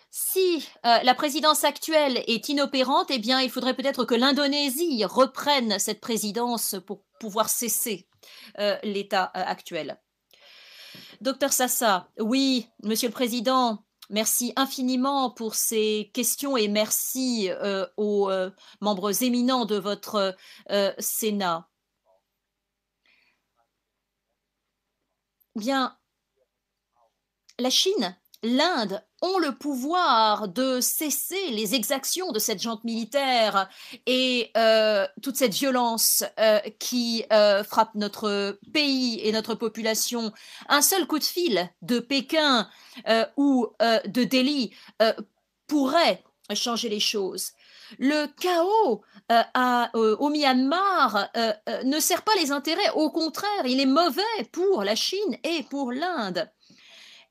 si la présidence actuelle est inopérante, eh bien, il faudrait peut-être que l'Indonésie reprenne cette présidence pour pouvoir cesser l'état actuel. Docteur Sassa, oui, Monsieur le Président, merci infiniment pour ces questions et merci aux membres éminents de votre Sénat. Bien, la Chine, l'Inde ont le pouvoir de cesser les exactions de cette junte militaire et toute cette violence qui frappe notre pays et notre population. Un seul coup de fil de Pékin ou de Delhi pourrait changer les choses. Le chaos au Myanmar ne sert pas les intérêts, au contraire, il est mauvais pour la Chine et pour l'Inde.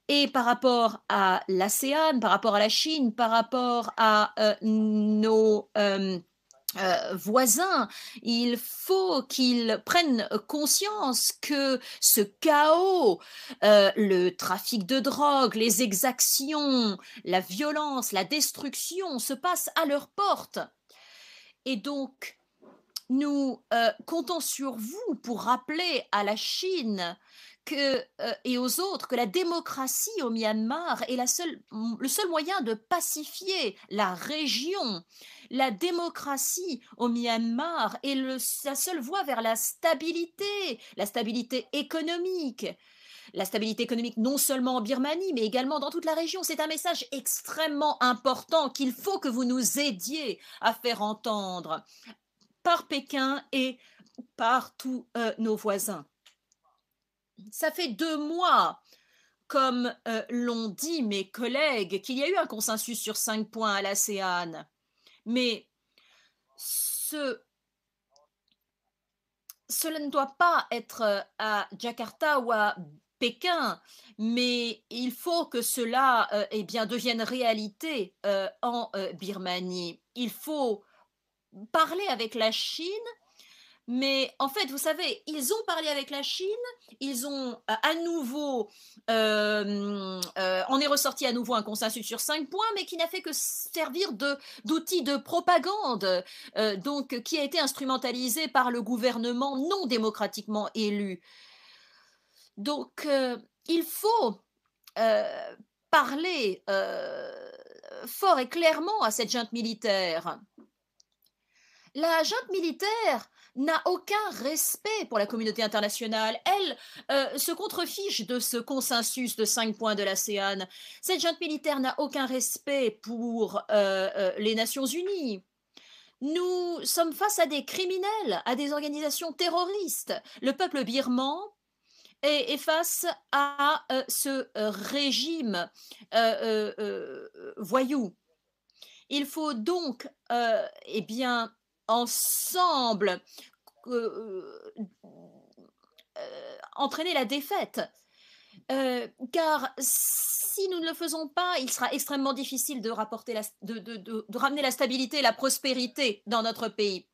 Et par rapport à l'ASEAN, par rapport à la Chine, par rapport à nos voisins, il faut qu'ils prennent conscience que ce chaos, le trafic de drogue, les exactions, la violence, la destruction se passe à leur porte. Et donc, nous comptons sur vous pour rappeler à la Chine et aux autres que la démocratie au Myanmar est le seul moyen de pacifier la région. La démocratie au Myanmar est la seule voie vers la stabilité économique. La stabilité économique non seulement en Birmanie, mais également dans toute la région. C'est un message extrêmement important qu'il faut que vous nous aidiez à faire entendre par Pékin et par tous nos voisins. Ça fait 2 mois, comme l'ont dit mes collègues, qu'il y a eu un consensus sur 5 points à l'ASEAN. Mais cela ne doit pas être à Jakarta ou à Pékin, mais il faut que cela devienne réalité en Birmanie. Il faut parlé avec la Chine, mais en fait, vous savez, ils ont parlé avec la Chine, ils ont à nouveau, on est ressorti à nouveau un consensus sur 5 points, mais qui n'a fait que servir d'outil de propagande, donc qui a été instrumentalisé par le gouvernement non démocratiquement élu. Donc, il faut parler fort et clairement à cette junte militaire. La junte militaire n'a aucun respect pour la communauté internationale. Elle se contrefiche de ce consensus de 5 points de l'ASEAN. Cette junte militaire n'a aucun respect pour les Nations Unies. Nous sommes face à des criminels, à des organisations terroristes. Le peuple birman est face à ce régime voyou. Il faut donc, eh bien, ensemble entraîner la défaite, car si nous ne le faisons pas, il sera extrêmement difficile de ramener la stabilité et la prospérité dans notre pays.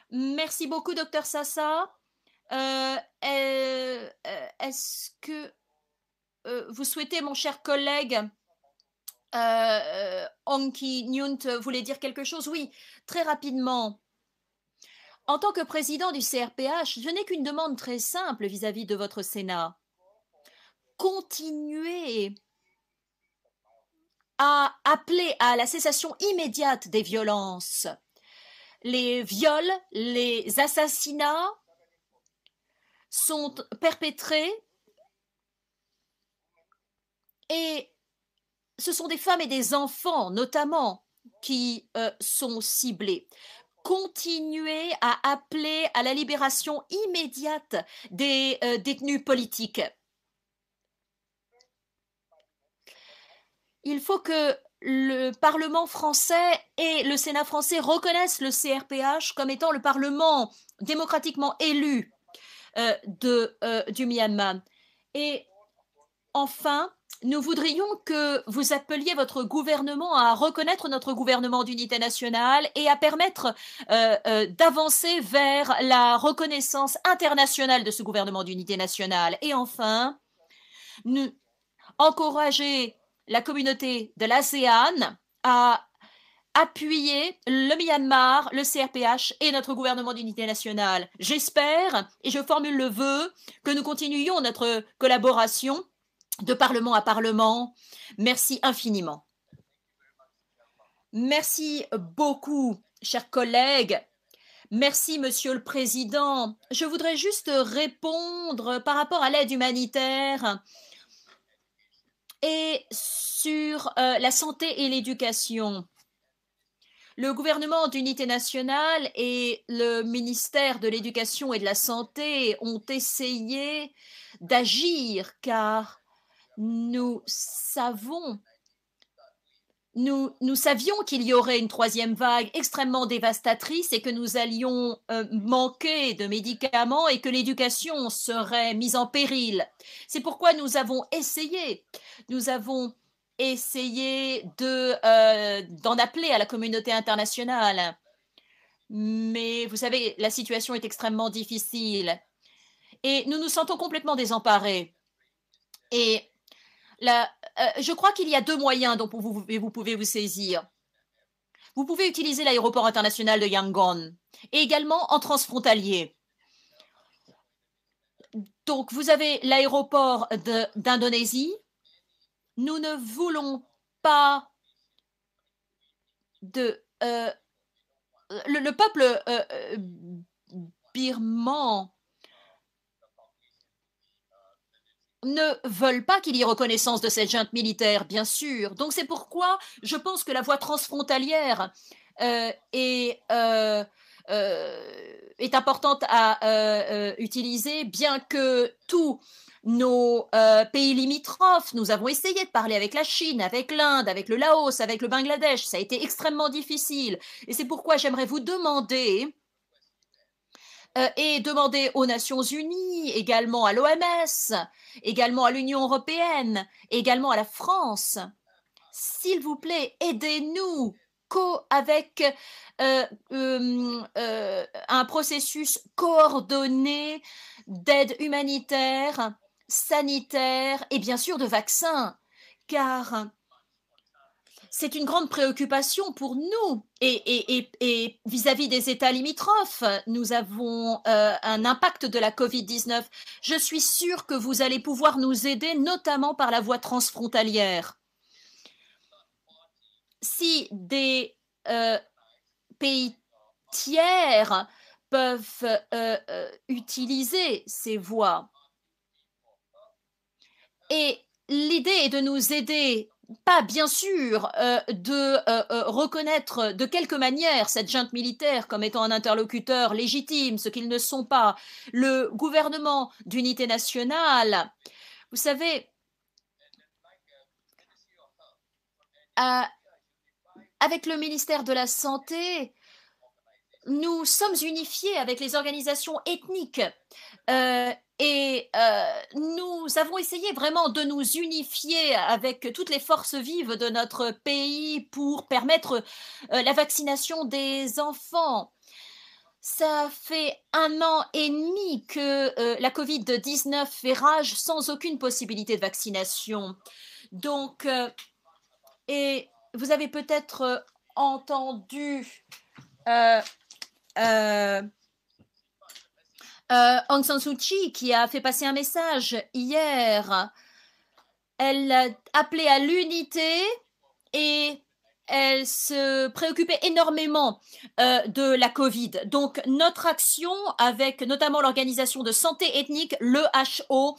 Merci beaucoup, Dr Sassa. Est-ce que vous souhaitez, mon cher collègue, Aung Kyi Nyunt voulait dire quelque chose? Oui, très rapidement. En tant que président du CRPH, je n'ai qu'une demande très simple vis-à-vis de votre Sénat. Continuez à appeler à la cessation immédiate des violences. Les viols, les assassinats sont perpétrés et ce sont des femmes et des enfants, notamment, qui sont ciblés. Continuez à appeler à la libération immédiate des détenus politiques. Il faut que le Parlement français et le Sénat français reconnaissent le CRPH comme étant le Parlement démocratiquement élu du Myanmar. Et enfin, nous voudrions que vous appeliez votre gouvernement à reconnaître notre gouvernement d'unité nationale et à permettre d'avancer vers la reconnaissance internationale de ce gouvernement d'unité nationale. Et enfin, nous encourager la communauté de l'ASEAN à appuyer le Myanmar, le CRPH et notre gouvernement d'unité nationale. J'espère et je formule le vœu que nous continuions notre collaboration de parlement à parlement. Merci infiniment. Merci beaucoup, chers collègues. Merci, Monsieur le Président. Je voudrais juste répondre par rapport à l'aide humanitaire et sur la santé et l'éducation. Le gouvernement d'unité nationale et le ministère de l'Éducation et de la Santé ont essayé d'agir car nous savions qu'il y aurait une troisième vague extrêmement dévastatrice et que nous allions manquer de médicaments et que l'éducation serait mise en péril. C'est pourquoi nous avons essayé d'en appeler à la communauté internationale. Mais vous savez, la situation est extrêmement difficile et nous nous sentons complètement désemparés. Et je crois qu'il y a 2 moyens dont vous pouvez vous saisir. Vous pouvez utiliser l'aéroport international de Yangon et également en transfrontalier. Donc, vous avez l'aéroport d'Indonésie. Nous ne voulons pas de... le peuple birman ne veulent pas qu'il y ait reconnaissance de cette junte militaire, bien sûr. Donc c'est pourquoi je pense que la voie transfrontalière est importante à utiliser, bien que tous nos pays limitrophes, nous avons essayé de parler avec la Chine, avec l'Inde, avec le Laos, avec le Bangladesh. Ça a été extrêmement difficile. Et c'est pourquoi j'aimerais vous demander... et demander aux Nations Unies, également à l'OMS, également à l'Union européenne, également à la France, s'il vous plaît, aidez-nous un processus coordonné d'aide humanitaire, sanitaire et bien sûr de vaccins, car c'est une grande préoccupation pour nous et vis-à-vis des États limitrophes. Nous avons un impact de la Covid-19. Je suis sûre que vous allez pouvoir nous aider, notamment par la voie transfrontalière. Si des pays tiers peuvent utiliser ces voies, et l'idée est de nous aider, pas bien sûr de reconnaître de quelque manière cette junte militaire comme étant un interlocuteur légitime, ce qu'ils ne sont pas. Le gouvernement d'unité nationale, vous savez, avec le ministère de la Santé, nous sommes unifiés avec les organisations ethniques nous avons essayé vraiment de nous unifier avec toutes les forces vives de notre pays pour permettre la vaccination des enfants. Ça fait 1 an et demi que la Covid-19 fait rage sans aucune possibilité de vaccination. Donc, et vous avez peut-être entendu Aung San Suu Kyi qui a fait passer un message hier. Elle a appelé à l'unité et elle se préoccupait énormément de la Covid. Donc, notre action avec notamment l'organisation de santé ethnique, l'EHO,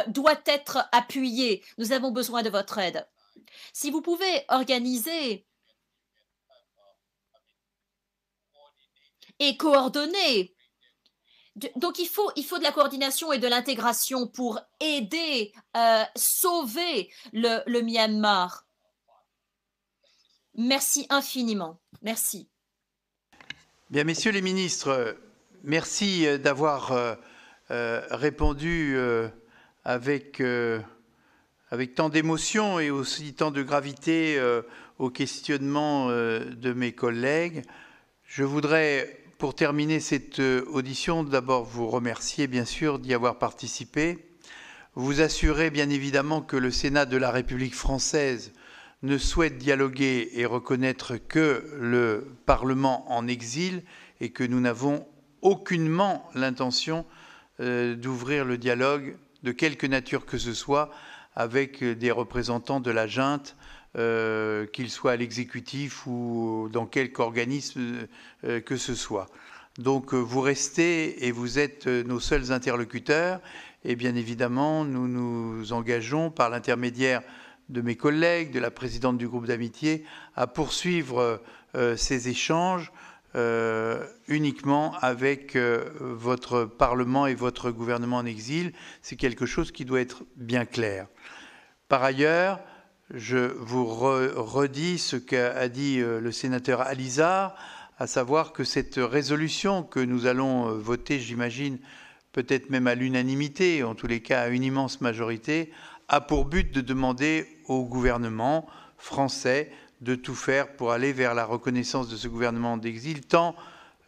doit être appuyée. Nous avons besoin de votre aide. Si vous pouvez organiser et coordonner, donc il faut de la coordination et de l'intégration pour aider, sauver le Myanmar. Merci infiniment. Merci. Bien, messieurs les ministres, merci d'avoir répondu avec tant d'émotion et aussi tant de gravité aux questionnements de mes collègues. Je voudrais, pour terminer cette audition, d'abord vous remercier bien sûr d'y avoir participé, vous assurer bien évidemment que le Sénat de la République française ne souhaite dialoguer et reconnaître que le Parlement en exil et que nous n'avons aucunement l'intention d'ouvrir le dialogue de quelque nature que ce soit avec des représentants de la junte, qu'ils soient à l'exécutif ou dans quelque organisme que ce soit. Donc vous restez et vous êtes nos seuls interlocuteurs et bien évidemment nous nous engageons par l'intermédiaire de mes collègues, de la présidente du groupe d'amitié, à poursuivre ces échanges uniquement avec votre Parlement et votre gouvernement en exil. C'est quelque chose qui doit être bien clair. Par ailleurs, je vous redis ce qu'a dit le sénateur Alizard, à savoir que cette résolution que nous allons voter, j'imagine, peut-être même à l'unanimité, en tous les cas à une immense majorité, a pour but de demander au gouvernement français de tout faire pour aller vers la reconnaissance de ce gouvernement d'exil, tant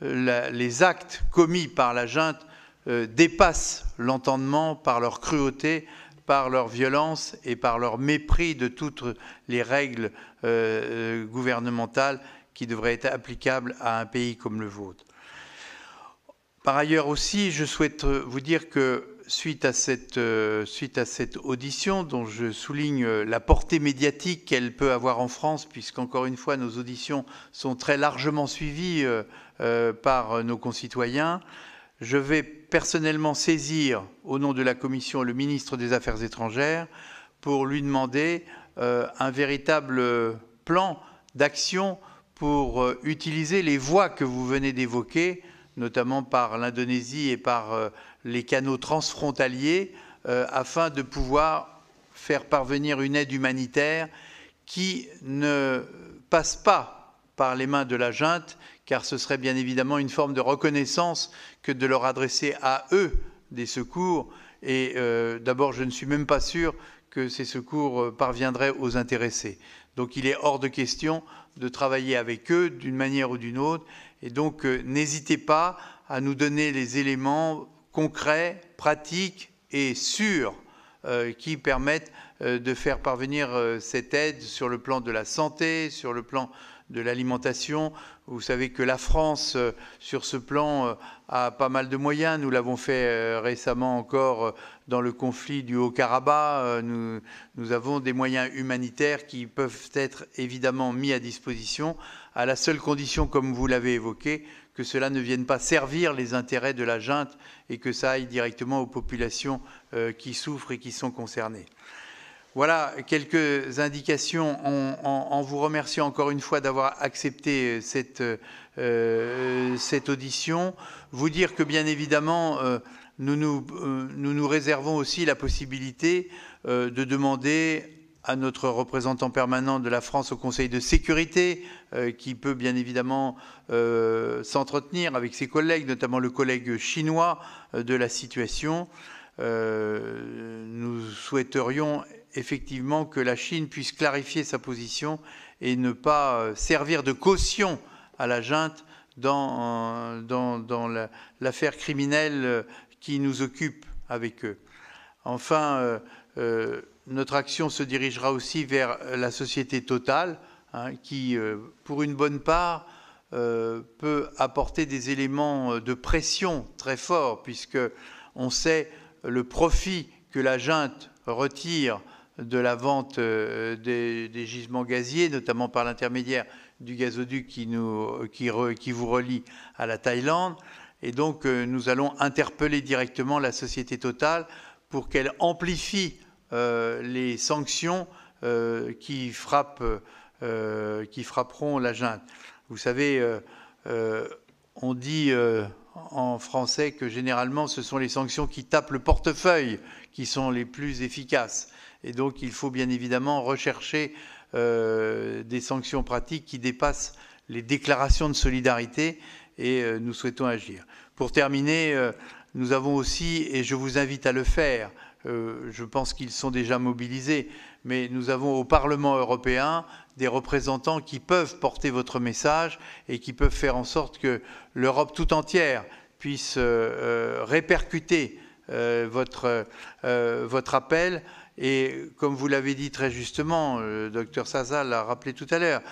les actes commis par la junte dépassent l'entendement par leur cruauté, par leur violence et par leur mépris de toutes les règles gouvernementales qui devraient être applicables à un pays comme le vôtre. Par ailleurs aussi, je souhaite vous dire que suite à cette audition, dont je souligne la portée médiatique qu'elle peut avoir en France, puisqu'encore une fois, nos auditions sont très largement suivies par nos concitoyens, je vais personnellement saisir, au nom de la Commission, le ministre des Affaires étrangères pour lui demander un véritable plan d'action pour utiliser les voies que vous venez d'évoquer, notamment par l'Indonésie et par les canaux transfrontaliers, afin de pouvoir faire parvenir une aide humanitaire qui ne passe pas par les mains de la junte, car ce serait bien évidemment une forme de reconnaissance que de leur adresser à eux des secours. Et d'abord, je ne suis même pas sûr que ces secours parviendraient aux intéressés. Donc il est hors de question de travailler avec eux d'une manière ou d'une autre. Et donc n'hésitez pas à nous donner les éléments concrets, pratiques et sûrs qui permettent de faire parvenir cette aide sur le plan de la santé, sur le plan de l'alimentation. Vous savez que la France, sur ce plan, a pas mal de moyens. Nous l'avons fait récemment encore dans le conflit du Haut-Karabakh. Nous avons des moyens humanitaires qui peuvent être évidemment mis à disposition, à la seule condition, comme vous l'avez évoqué, que cela ne vienne pas servir les intérêts de la junte et que ça aille directement aux populations qui souffrent et qui sont concernées. Voilà quelques indications en vous remerciant encore une fois d'avoir accepté cette audition. Vous dire que bien évidemment, nous nous réservons aussi la possibilité de demander à notre représentant permanent de la France au Conseil de sécurité, qui peut bien évidemment s'entretenir avec ses collègues, notamment le collègue chinois de la situation. Nous souhaiterions effectivement que la Chine puisse clarifier sa position et ne pas servir de caution à la junte dans l'affaire criminelle qui nous occupe avec eux. Enfin, notre action se dirigera aussi vers la société Total, qui, pour une bonne part, peut apporter des éléments de pression très forts, puisqu'on sait le profit que la junte retire de la vente des gisements gaziers, notamment par l'intermédiaire du gazoduc qui vous relie à la Thaïlande. Et donc, nous allons interpeller directement la société Total pour qu'elle amplifie les sanctions qui frapperont la junte. Vous savez, on dit en français que généralement, ce sont les sanctions qui tapent le portefeuille qui sont les plus efficaces. Et donc, il faut bien évidemment rechercher des sanctions pratiques qui dépassent les déclarations de solidarité, et nous souhaitons agir. Pour terminer, nous avons aussi, et je vous invite à le faire, je pense qu'ils sont déjà mobilisés, mais nous avons au Parlement européen des représentants qui peuvent porter votre message et qui peuvent faire en sorte que l'Europe tout entière puisse répercuter votre appel. Et comme vous l'avez dit très justement, le docteur Saza l'a rappelé tout à l'heure,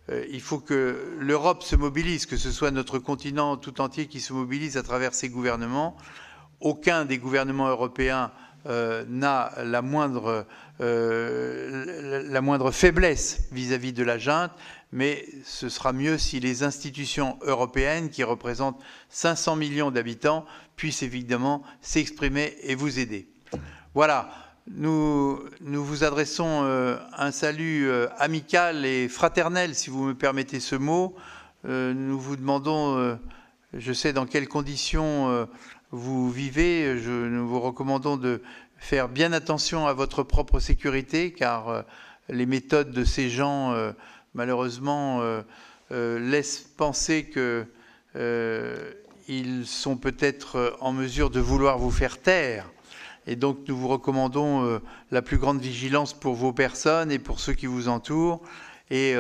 il faut que l'Europe se mobilise, que ce soit notre continent tout entier qui se mobilise à travers ses gouvernements. Aucun des gouvernements européens n'a la moindre faiblesse vis-à-vis de la junte, mais ce sera mieux si les institutions européennes, qui représentent 500 millions d'habitants, puissent évidemment s'exprimer et vous aider. Voilà, nous vous adressons un salut amical et fraternel, si vous me permettez ce mot. Nous vous demandons, je sais dans quelles conditions vous vivez, nous vous recommandons de faire bien attention à votre propre sécurité, car les méthodes de ces gens, malheureusement, laissent penser qu'ils sont peut-être en mesure de vouloir vous faire taire. Et donc, nous vous recommandons la plus grande vigilance pour vos personnes et pour ceux qui vous entourent. Et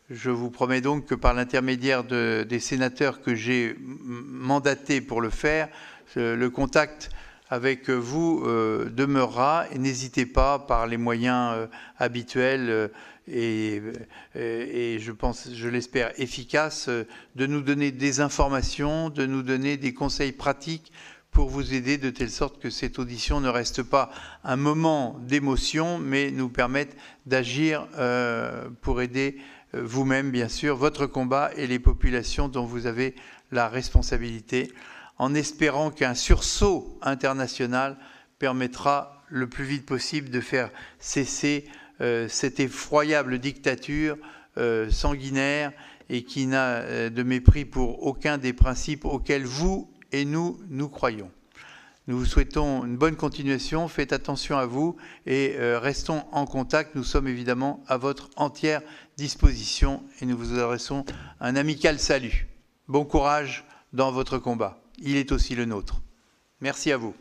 je vous promets donc que par l'intermédiaire des sénateurs que j'ai mandatés pour le faire, le contact avec vous demeurera. Et n'hésitez pas, par les moyens habituels et je l'espère efficaces, de nous donner des informations, de nous donner des conseils pratiques pour vous aider de telle sorte que cette audition ne reste pas un moment d'émotion, mais nous permette d'agir pour aider vous-même, bien sûr, votre combat et les populations dont vous avez la responsabilité, en espérant qu'un sursaut international permettra le plus vite possible de faire cesser cette effroyable dictature sanguinaire et qui n'a de mépris pour aucun des principes auxquels vous et nous croyons. Nous vous souhaitons une bonne continuation, faites attention à vous et restons en contact. Nous sommes évidemment à votre entière disposition et nous vous adressons un amical salut. Bon courage dans votre combat. Il est aussi le nôtre. Merci à vous.